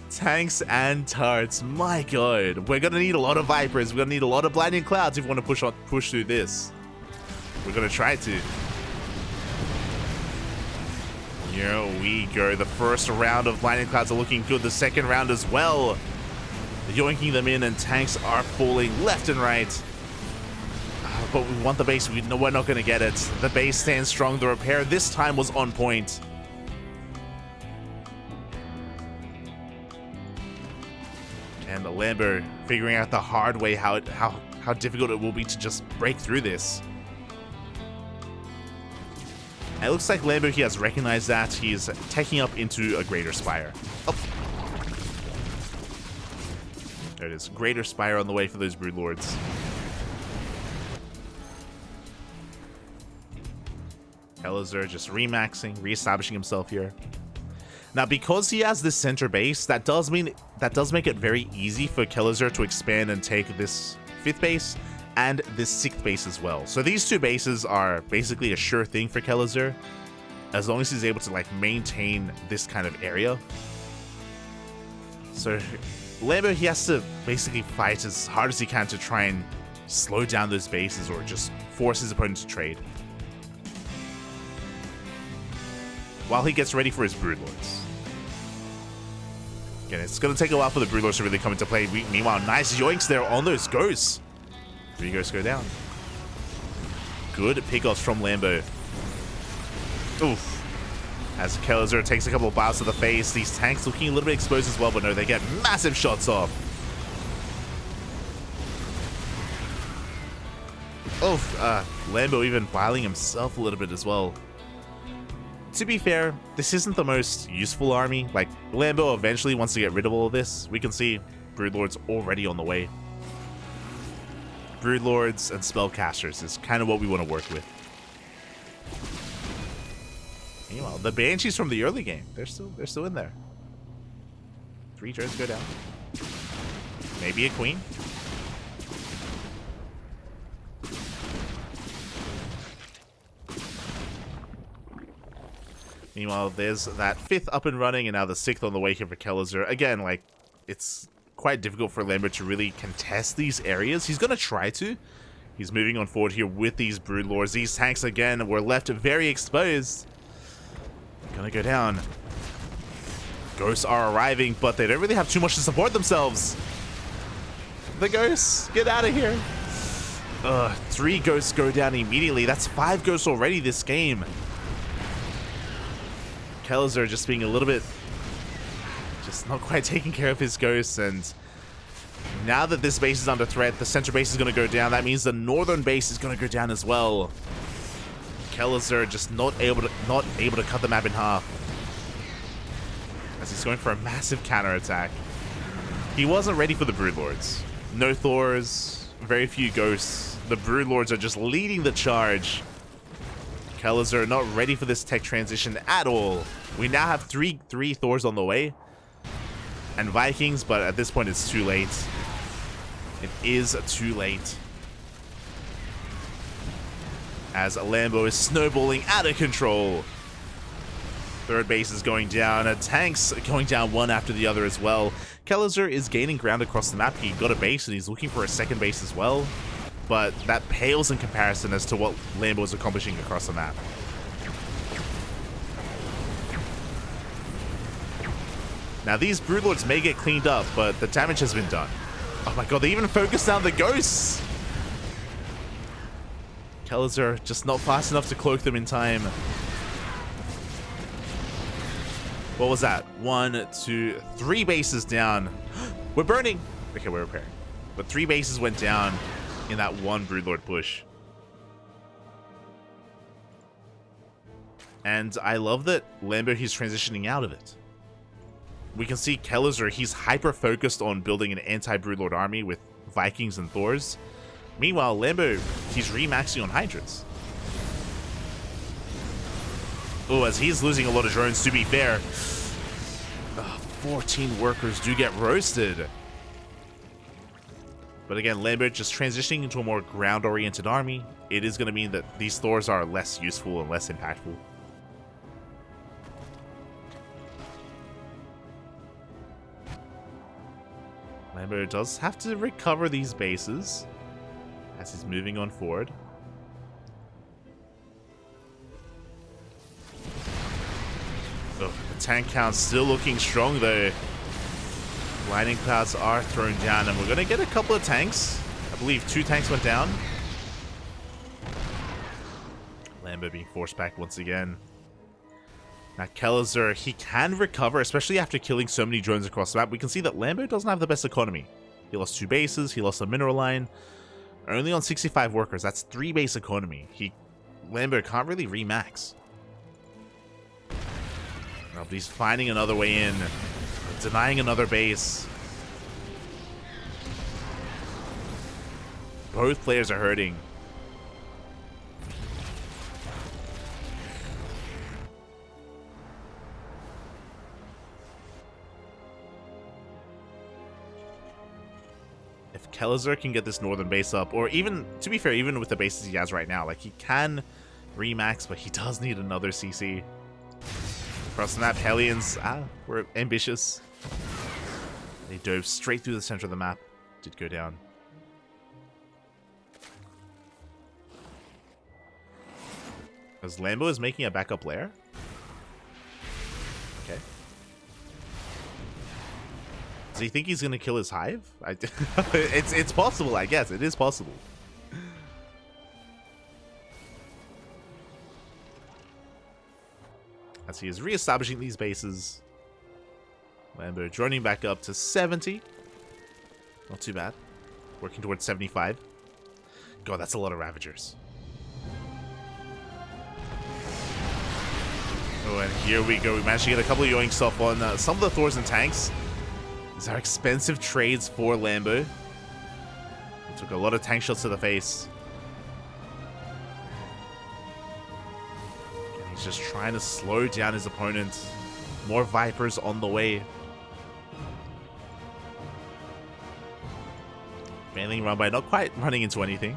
Speaker 1: Tanks and turrets. My god. We're gonna need a lot of Vipers. We're gonna need a lot of Blinding Clouds if we want to push through this. We're gonna try to. Here we go. The first round of Blinding Clouds are looking good. The second round as well. Yoinking them in and tanks are falling left and right. But we want the base. We know we're not going to get it. The base stands strong. The repair this time was on point. And the Lambo figuring out the hard way how difficult it will be to just break through this. And it looks like Lambo, he has recognized that. He's taking up into a Greater Spire. Oh. There it is. Greater Spire on the way for those Broodlords. Kelazhur just remaxing, reestablishing himself here. Now, because he has this center base, that does make it very easy for Kelazhur to expand and take this 5th base and this 6th base as well. So these 2 bases are basically a sure thing for Kelazhur, as long as he's able to like maintain this kind of area. So Lambo, he has to basically fight as hard as he can to try and slow down those bases or just force his opponent to trade, while he gets ready for his Broodlords. Again, it's going to take a while for the Broodlords to really come into play. Meanwhile, nice yoinks there on those ghosts. 3 ghosts go down. Good pickoffs from Lambo. Oof. As Kelazhur takes a couple of bouts to the face, these tanks looking a little bit exposed as well, but no, they get massive shots off. Oof. Lambo even filing himself a little bit as well. To be fair, this isn't the most useful army. Like, Lambo eventually wants to get rid of all of this. We can see Broodlords already on the way. Broodlords and Spellcasters is kind of what we want to work with. Meanwhile, the Banshees from the early game, they're still in there. 3 turns go down. Maybe a Queen. Meanwhile, there's that 5th up and running, and now the 6th on the way here for Kelazhur. Again, like, it's quite difficult for Lambo to really contest these areas. He's going to try to. He's moving on forward here with these Broodlords. These tanks, again, were left very exposed. Gonna go down. Ghosts are arriving, but they don't really have too much to support themselves. The ghosts, get out of here. 3 ghosts go down immediately. That's 5 ghosts already this game. Kelazhur just being a little bit, just not quite taking care of his ghosts, and now that this base is under threat, the center base is going to go down. That means the northern base is going to go down as well. Kelazhur just not able to cut the map in half, as he's going for a massive counterattack. He wasn't ready for the Broodlords. No Thors, very few ghosts. The Broodlords are just leading the charge. Kelazhur not ready for this tech transition at all. We now have three Thors on the way, and Vikings, but at this point it's too late. It is too late. As Lambo is snowballing out of control. Third base is going down. Tanks going down one after the other as well. Kelazhur is gaining ground across the map. He got a base and he's looking for a second base as well. But that pales in comparison as to what Lambo is accomplishing across the map. Now these Broodlords may get cleaned up, but the damage has been done. Oh my god, they even focused down the ghosts! Kelazhur just not fast enough to cloak them in time. What was that? 1, 2, 3 bases down. We're burning! Okay, we're repairing. But 3 bases went down in that one Broodlord push. And I love that Lambo, he's transitioning out of it. We can see Kelazhur, he's hyper-focused on building an anti-Broodlord army with Vikings and Thors. Meanwhile, Lambo, he's remaxing on Hydras. Oh, as he's losing a lot of drones, to be fair. 14 workers do get roasted. But again, Lambo just transitioning into a more ground-oriented army. It is going to mean that these Thors are less useful and less impactful. Lambo does have to recover these bases as he's moving on forward. Oh, the tank count's still looking strong though. Lightning clouds are thrown down, and we're going to get a couple of tanks. I believe 2 tanks went down. Lambo being forced back once again. Now Kelazhur, he can recover, especially after killing so many drones across the map. We can see that Lambo doesn't have the best economy. He lost 2 bases, he lost a mineral line. Only on 65 workers, that's 3 base economy. Lambo can't really remax. Oh, but he's finding another way in. Denying another base. Both players are hurting. If Kelazhur can get this northern base up, or even, to be fair, even with the bases he has right now, like, he can remax, but he does need another CC. Across the map, Hellions, were ambitious. They dove straight through the center of the map. Did go down. As Lambo is making a backup lair. Okay. Does he think he's gonna kill his hive? It's possible, I guess. It is possible. As he is re-establishing these bases. Lambo droning back up to 70. Not too bad. Working towards 75. God, that's a lot of Ravagers. Oh, and here we go. We managed to get a couple of yoinks off on some of the Thors and tanks. These are expensive trades for Lambo. He took a lot of tank shots to the face. And he's just trying to slow down his opponent. More Vipers on the way. Failing run by, not quite running into anything.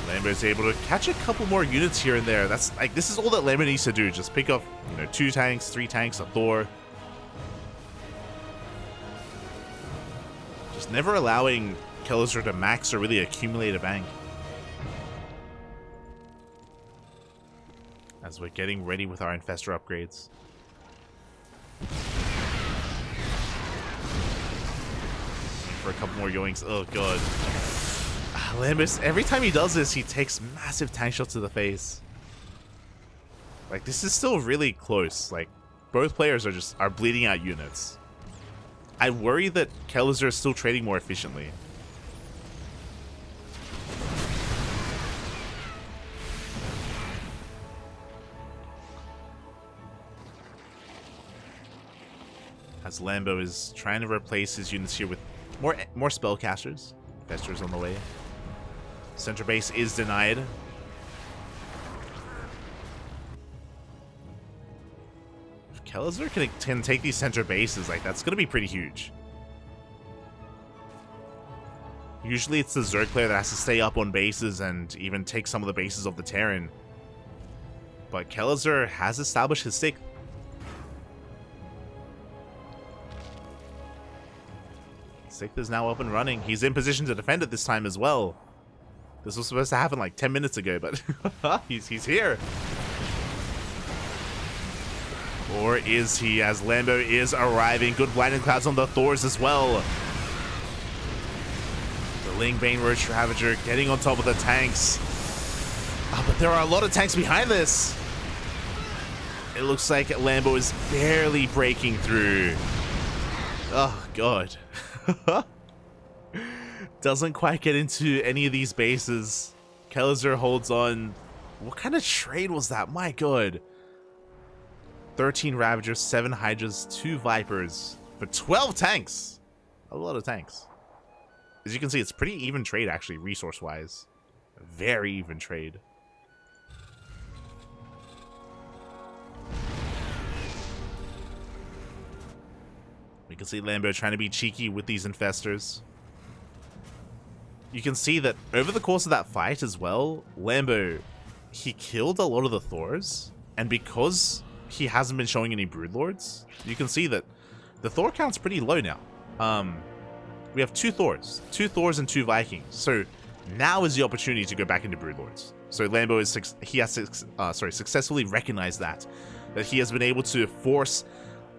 Speaker 1: Lambo is able to catch a couple more units here and there. That's like, this is all that Lambo needs to do. Just pick up, 2 tanks, 3 tanks, a Thor. Just never allowing Kelazhur to max or really accumulate a bank. As we're getting ready with our Infestor upgrades. For a couple more yoinks. Oh god. Lambus, every time he does this, he takes massive tank shots to the face. Like, this is still really close. Like, both players are bleeding out units. I worry that Kelazhur is still trading more efficiently. As Lambo is trying to replace his units here with more spellcasters. Infestors on the way. Center base is denied. If Kelazhur can take these center bases, like, that's going to be pretty huge. Usually it's the Zerg player that has to stay up on bases and even take some of the bases of the Terran. But Kelazhur has established his stick. Sixth is now up and running. He's in position to defend it this time as well. This was supposed to happen like 10 minutes ago, but he's here. Or is he, as Lambo is arriving? Good blinding clouds on the Thors as well. The Ling Bane Roach Ravager getting on top of the tanks. But there are a lot of tanks behind this. It looks like Lambo is barely breaking through. Oh, God. Doesn't quite get into any of these bases. Kelazhur holds on. What kind of trade was that? My God. 13 Ravagers, 7 Hydras, 2 Vipers, but 12 tanks. A lot of tanks. As you can see, it's pretty even trade, actually, resource-wise. Very even trade. We can see Lambo trying to be cheeky with these infestors. You can see that over the course of that fight as well, Lambo, he killed a lot of the Thors, and because he hasn't been showing any Broodlords, you can see that the Thor count's pretty low now. We have 2 Thors and 2 Vikings, so now is the opportunity to go back into Broodlords. So Lambo is successfully recognized that he has been able to force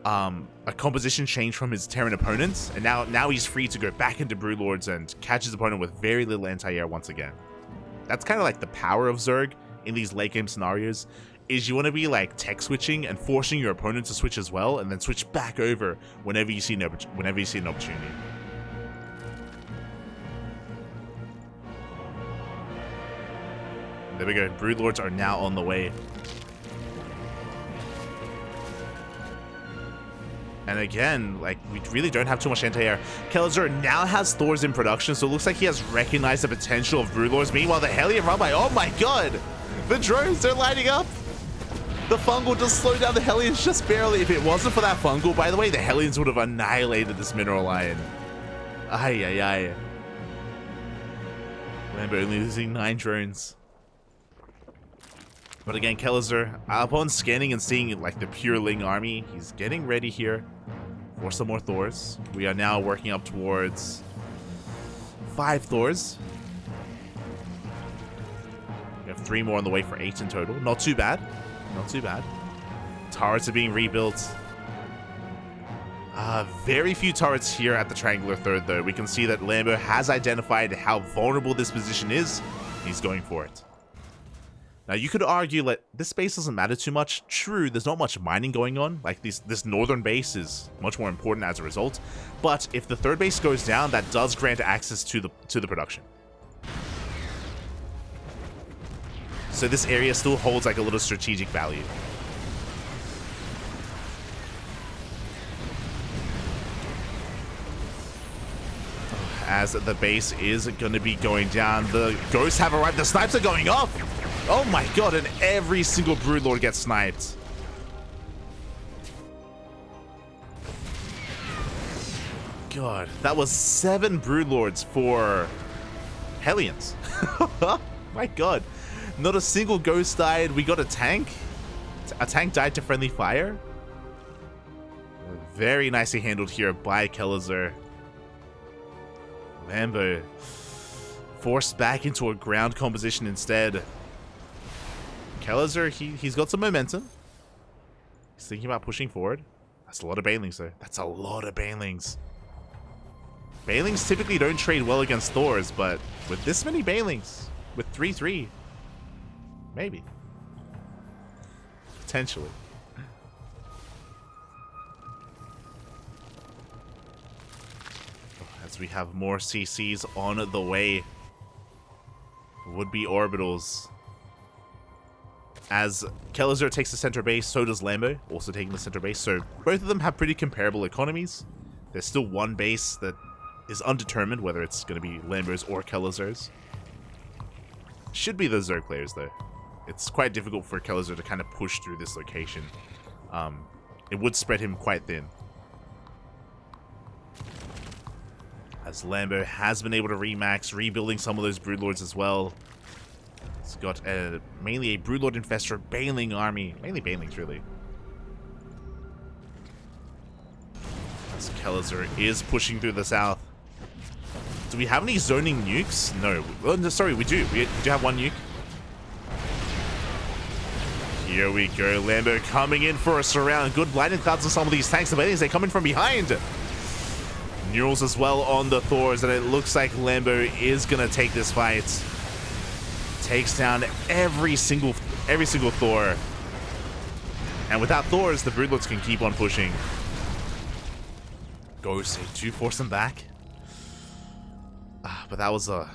Speaker 1: a composition change from his Terran opponents, and now he's free to go back into Broodlords and catch his opponent with very little anti-air once again. That's kind of like the power of Zerg in these late game scenarios, is you want to be like tech switching and forcing your opponent to switch as well, and then switch back over whenever you see an opportunity. There we go. Broodlords are now on the way. And again, like, we really don't have too much anti-air. Kelazhur now has Thors in production, so it looks like he has recognized the potential of Broodlords. Meanwhile, the Hellion Rabbi, oh my God! The drones, they're lining up! The fungal just slowed down the Hellions just barely. If it wasn't for that fungal, by the way, the Hellions would have annihilated this Mineral Lion. Ay, ay, ay. Lambo only losing 9 drones. But again, Kelazhur, upon scanning and seeing like the pure Ling army, he's getting ready here for some more Thors. We are now working up towards 5 Thors. We have 3 more on the way for 8 in total. Not too bad. Not too bad. Turrets are being rebuilt. Very few turrets here at the Triangular Third, though. We can see that Lambo has identified how vulnerable this position is. He's going for it. Now, you could argue that this base doesn't matter too much. True, there's not much mining going on. Like, this northern base is much more important as a result. But if the third base goes down, that does grant access to the production. So this area still holds like a little strategic value. As the base is going to be going down, the ghosts have arrived. The snipes are going off. Oh my God, and every single Broodlord gets sniped. God, that was 7 Broodlords for Hellions. My God. Not a single ghost died. We got a tank. A tank died to friendly fire. Very nicely handled here by Kelazhur. Lambo forced back into a ground composition instead. Kelazhur, he's got some momentum. He's thinking about pushing forward. That's a lot of Banelings, though. That's a lot of Banelings. Banelings typically don't trade well against Thors, but with this many Banelings, with 3-3, maybe. Potentially. As we have more CCs on the way. Would-be orbitals. As Kelazhur takes the center base, so does Lambo, also taking the center base. So both of them have pretty comparable economies. There's still one base that is undetermined, whether it's going to be Lambo's or Kelazhur's. Should be the Zerg players, though. It's quite difficult for Kelazhur to kind of push through this location. It would spread him quite thin. As Lambo has been able to remax, rebuilding some of those Broodlords as well. He's got mainly a Broodlord Infestor Baneling army. Mainly Banelings, really. As Kelazhur is pushing through the south. Do we have any zoning nukes? No. Oh, no, sorry, we do. We do have one nuke. Here we go. Lambo coming in for a surround. Good blinding clouds on some of these tanks. The Banelings, they come in from behind. Neurals as well on the Thors, and it looks like Lambo is gonna take this fight. Takes down every single Thor. And without Thors, the Broodlords can keep on pushing. Ghost, they do force them back. But that was a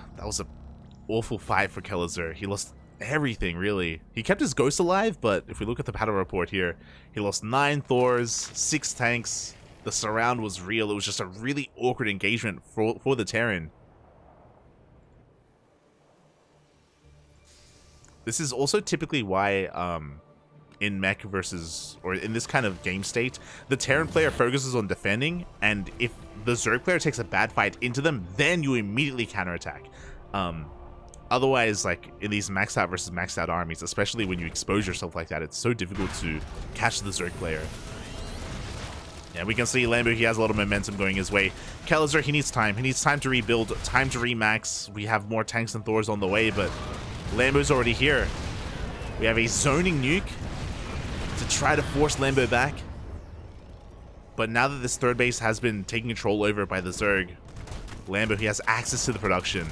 Speaker 1: awful fight for Kelazhur. He lost everything, really. He kept his Ghost alive, but if we look at the battle report here, he lost 9 Thors, 6 tanks. The surround was real. It was just a really awkward engagement for the Terran. This is also typically why in mech versus, or in this kind of game state, the Terran player focuses on defending, and if the Zerg player takes a bad fight into them, then you immediately counterattack. Otherwise, like in these maxed out versus maxed out armies, especially when you expose yourself like that, it's so difficult to catch the Zerg player. Yeah, we can see Lambo, he has a lot of momentum going his way. Kelazhur, he needs time. He needs time to rebuild, time to remax. We have more tanks and Thors on the way, but Lambo's already here. We have a zoning nuke to try to force Lambo back. But now that this third base has been taken control over by the Zerg, Lambo, he has access to the production.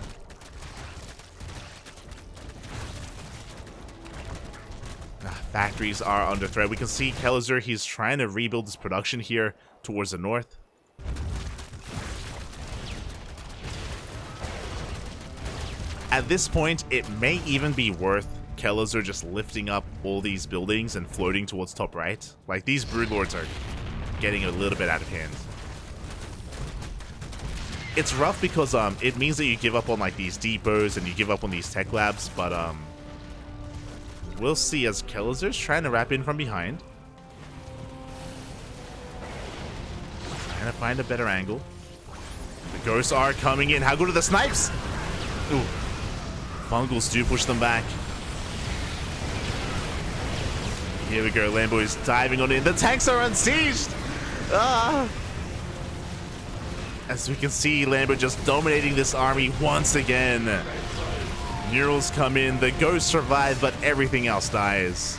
Speaker 1: Factories are under threat. We can see Kelazhur, he's trying to rebuild his production here towards the north. At this point, it may even be worth Kelazhur just lifting up all these buildings and floating towards top right. Like, these Broodlords are getting a little bit out of hand. It's rough because it means that you give up on like these depots and you give up on these tech labs, but we'll see as Kelazhur's trying to wrap in from behind. Trying to find a better angle. The Ghosts are coming in. How good are the snipes? Ooh. Mongols do push them back. Here we go. Lambo is diving on in. The tanks are unsieged. As we can see, Lambo just dominating this army once again. Neurals come in, the Ghosts survive, but everything else dies.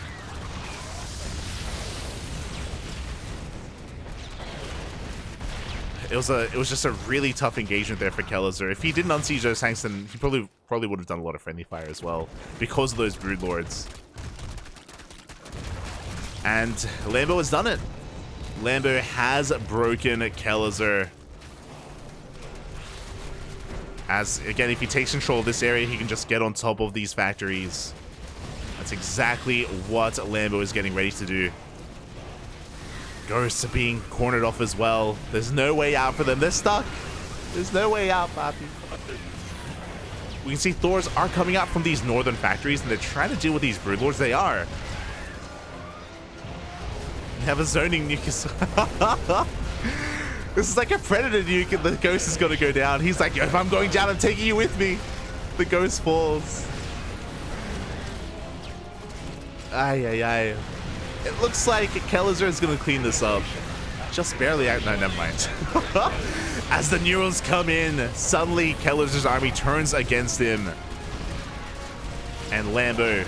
Speaker 1: It was just a really tough engagement there for Kelazhur. If he didn't unsiege those tanks, then he probably would have done a lot of friendly fire as well, because of those Broodlords. And Lambo has done it. Lambo has broken Kelazhur. As, again, if he takes control of this area, he can just get on top of these factories. That's exactly what Lambo is getting ready to do. Ghosts are being cornered off as well. There's no way out for them. They're stuck. There's no way out, Papi. We can see Thors are coming out from these northern factories, and they're trying to deal with these Broodlords. They are. They have a zoning nuke as well. This is like a Predator nuke, and the Ghost is going to go down. He's like, if I'm going down, I'm taking you with me. The Ghost falls. Ay, ay, ay. It looks like Kelazhur is going to clean this up. Just barely. No, never mind. As the Neurals come in, suddenly Kelazhur's army turns against him. And Lambo,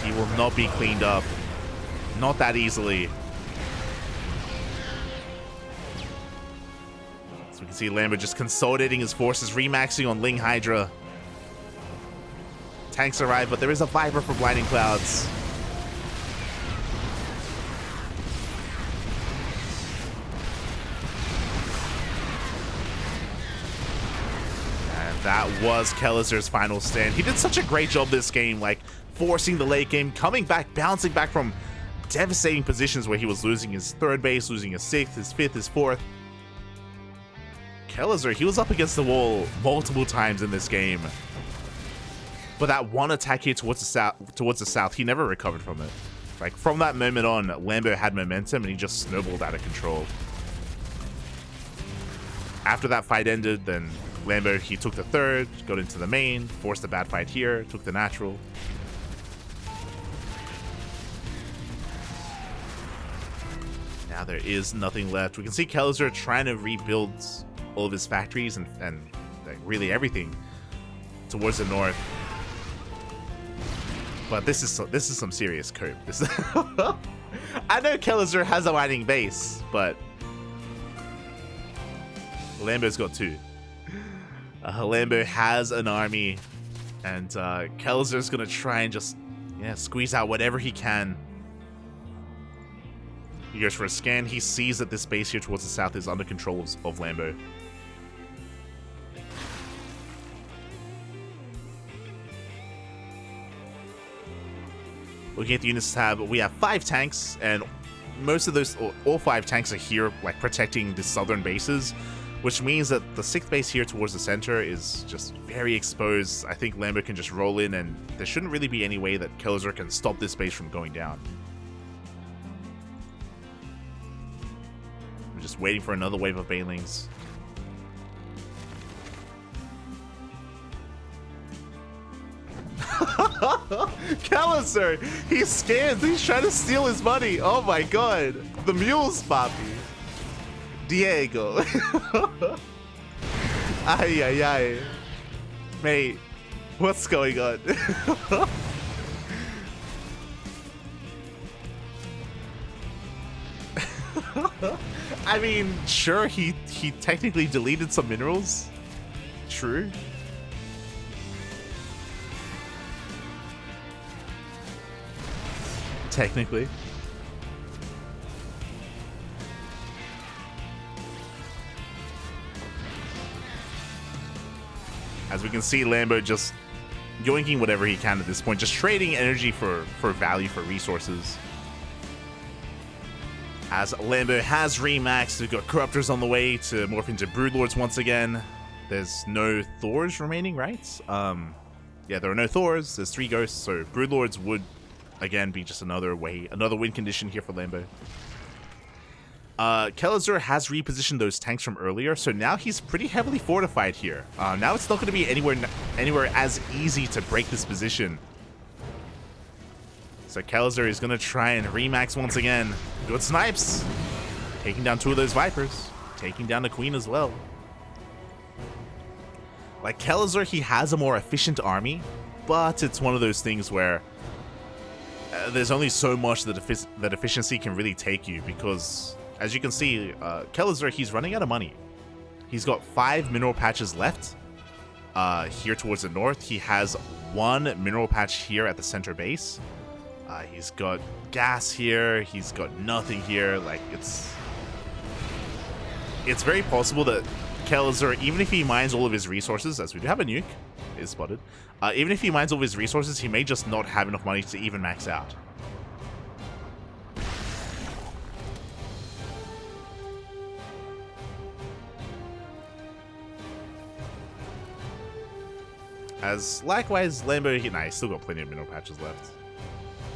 Speaker 1: he will not be cleaned up. Not that easily. So we can see Lambo just consolidating his forces, remaxing on Ling Hydra. Tanks arrive, but there is a Viper for Blinding Clouds. And that was Kelazhur's final stand. He did such a great job this game, like forcing the late game, coming back, bouncing back from devastating positions where he was losing his third base, losing his sixth, his fifth, his fourth. Kelazhur, he was up against the wall multiple times in this game. But that one attack here towards the south, he never recovered from it. Like, from that moment on, Lambo had momentum and he just snowballed out of control. After that fight ended, then Lambo, he took the third, got into the main, forced a bad fight here, took the natural. Now there is nothing left. We can see Kelazhur trying to rebuild all of his factories and like really everything towards the north. But this is some serious cope. This is I know Kelazhur has a mining base, but Lambo's got two. Lambo has an army, and Kelazhur's gonna try and just squeeze out whatever he can. He goes for a scan. He sees that this base here towards the south is under control of Lambo. Looking at the units tab, we have 5 tanks, and most of those, all 5 tanks are here, like protecting the southern bases, which means that the 6th base here towards the center is just very exposed. I think Lambo can just roll in, and there shouldn't really be any way that Kelazhur can stop this base from going down. I'm just waiting for another wave of banelings. Kelazhur, he's scammed. He's trying to steal his money. Oh my god. The mules, papi. Diego. Ay, ay, ay. Mate, what's going on? I mean, sure, he technically deleted some minerals. True. Technically. As we can see, Lambo just yoinking whatever he can at this point, just trading energy for value, for resources. As Lambo has remaxed, we've got Corruptors on the way to morph into Broodlords once again. There's no Thors remaining, right? Yeah, there are no Thors. There's 3 Ghosts, so Broodlords would again be just another win condition here for Lambo. Kelazhur has repositioned those tanks from earlier, so now he's pretty heavily fortified here. Now it's not going to be anywhere as easy to break this position. So Kelazhur is going to try and remax once again. Good snipes. Taking down 2 of those Vipers. Taking down the Queen as well. Like, Kelazhur, he has a more efficient army, but it's one of those things where there's only so much that efficiency can really take you, because as you can see, Kelazhur, he's running out of money. He's got 5 mineral patches left here towards the north. He has 1 mineral patch here at the center base. He's got gas here. He's got nothing here. Like, it's very possible that Kelazhur, even if he mines all of his resources, as we do have a nuke, is spotted, even if he mines all of his resources, he may just not have enough money to even max out. As likewise, Lambo, he's still got plenty of mineral patches left.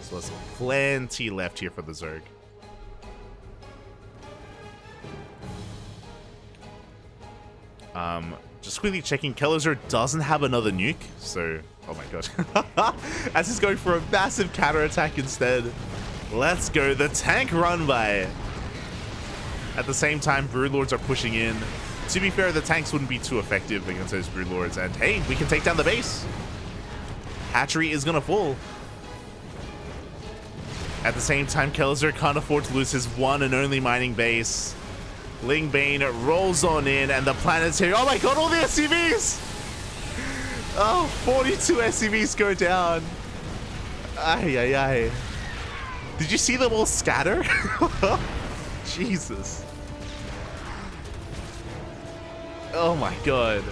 Speaker 1: So there's plenty left here for the Zerg. Just quickly checking, Kelazhur doesn't have another nuke, so oh my god. As he's going for a massive counterattack instead. Let's go, the tank run by. At the same time, Broodlords are pushing in. To be fair, the tanks wouldn't be too effective against those Broodlords, and hey, we can take down the base. Hatchery is gonna fall. At the same time, Kelazhur can't afford to lose his one and only mining base. Lingbane rolls on in, and the planetary. Oh my god, all the SCVs! Oh, 42 SCVs go down. Ay, ay, ay. Did you see them all scatter? Jesus. Oh my god.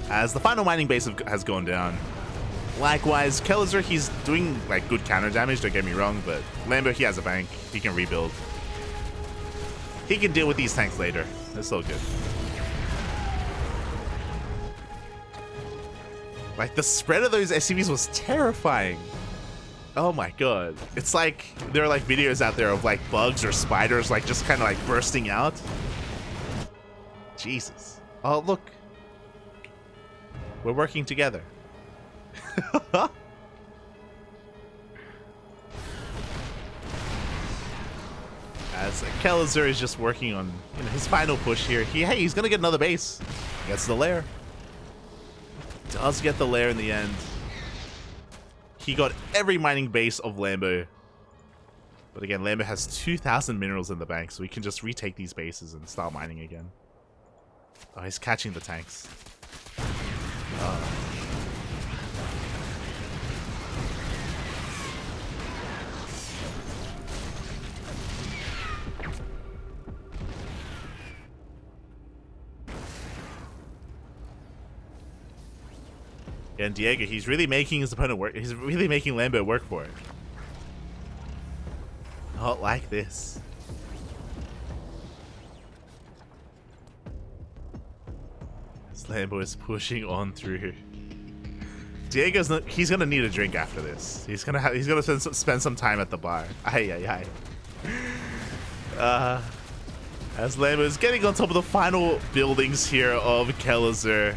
Speaker 1: As the final mining base has gone down. Likewise, Kelazhur, he's doing like good counter damage, don't get me wrong, but Lambo, he has a bank. He can rebuild. He can deal with these tanks later. It's all good. Like, the spread of those SCVs was terrifying. Oh my god. It's like, there are like videos out there of like bugs or spiders like just kind of like bursting out. Jesus. Oh, look. We're working together. As Kelazhur is just working on his final push here. Hey, he's gonna get another base. Gets the lair. Does get the lair in the end. He got every mining base of Lambo. But again, Lambo has 2,000 minerals in the bank, so we can just retake these bases and start mining again. Oh, he's catching the tanks. And Diego, he's really making his opponent work. He's really making Lambo work for it. Not like this. This Lambo is pushing on through. Diego's not, he's gonna need a drink after this. He's gonna spend some time at the bar. Ay. As Lambo is getting on top of the final buildings here of Kelazhur.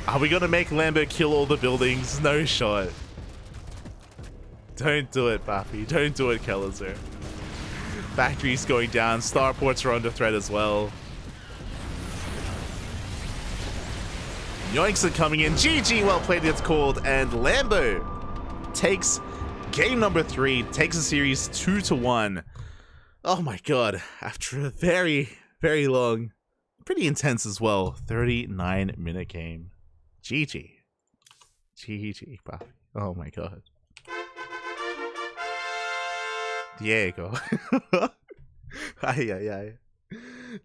Speaker 1: Are we gonna make Lambo kill all the buildings? No shot. Don't do it, Buffy. Don't do it, Kelazhur. Factories going down. Starports are under threat as well. Yoinks are coming in. GG, well played, it's called. And Lambo takes game number 3. Takes the series 2-1. Oh my god. After a very, very long, pretty intense as well, 39-minute game. GG. GG, Buffy. Oh my god. Diego. Ay.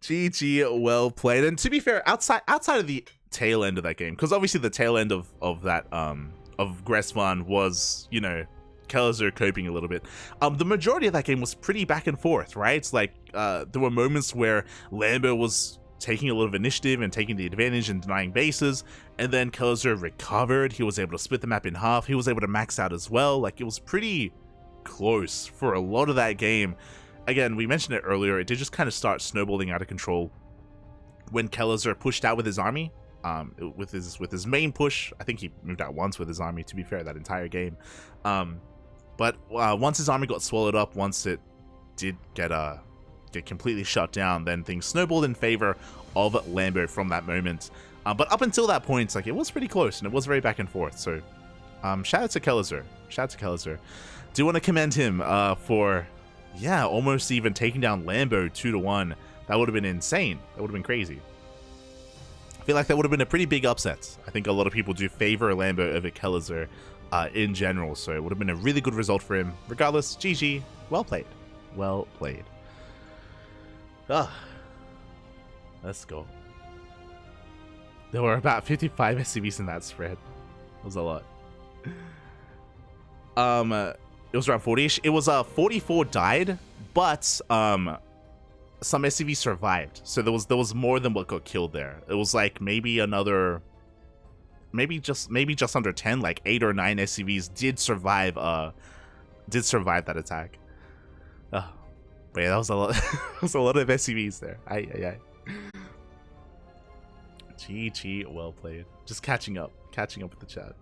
Speaker 1: GG, well played. And to be fair, outside of the tail end of that game, because obviously the tail end of that of Gressvan was, you know, Kelazhur coping a little bit. The majority of that game was pretty back and forth, right? It's like there were moments where Lambo was taking a lot of initiative and taking the advantage and denying bases, and then Kelazhur recovered. He was able to split the map in half. He was able to max out as well. Like, it was pretty close for a lot of that game. Again, we mentioned it earlier, it did just kind of start snowballing out of control when Kelazhur pushed out with his army. With his main push, I think he moved out once with his army, to be fair, that entire game. But once his army got swallowed up, once it did get completely shut down, then things snowballed in favor of Lambo from that moment. But up until that point, like, it was pretty close and it was very back and forth. So shout out to Kelazhur. Do want to commend him for, yeah, almost even taking down Lambo 2-1. That would have been insane. That would have been crazy. I feel like that would have been a pretty big upset. I think a lot of people do favor Lambo over Kelazhur in general, so it would have been a really good result for him. Regardless, GG, well played. Well played. Let's go. There were about 55 SCVs in that spread. That was a lot. It was around 40-ish. It was 44 died, but some SCVs survived. So there was more than what got killed there. It was like maybe another, maybe just under 10, like 8 or 9 SCVs did survive that attack. But yeah, that was a lot. That was a lot of SCVs there. Ay. GG, well played. Just catching up with the chat.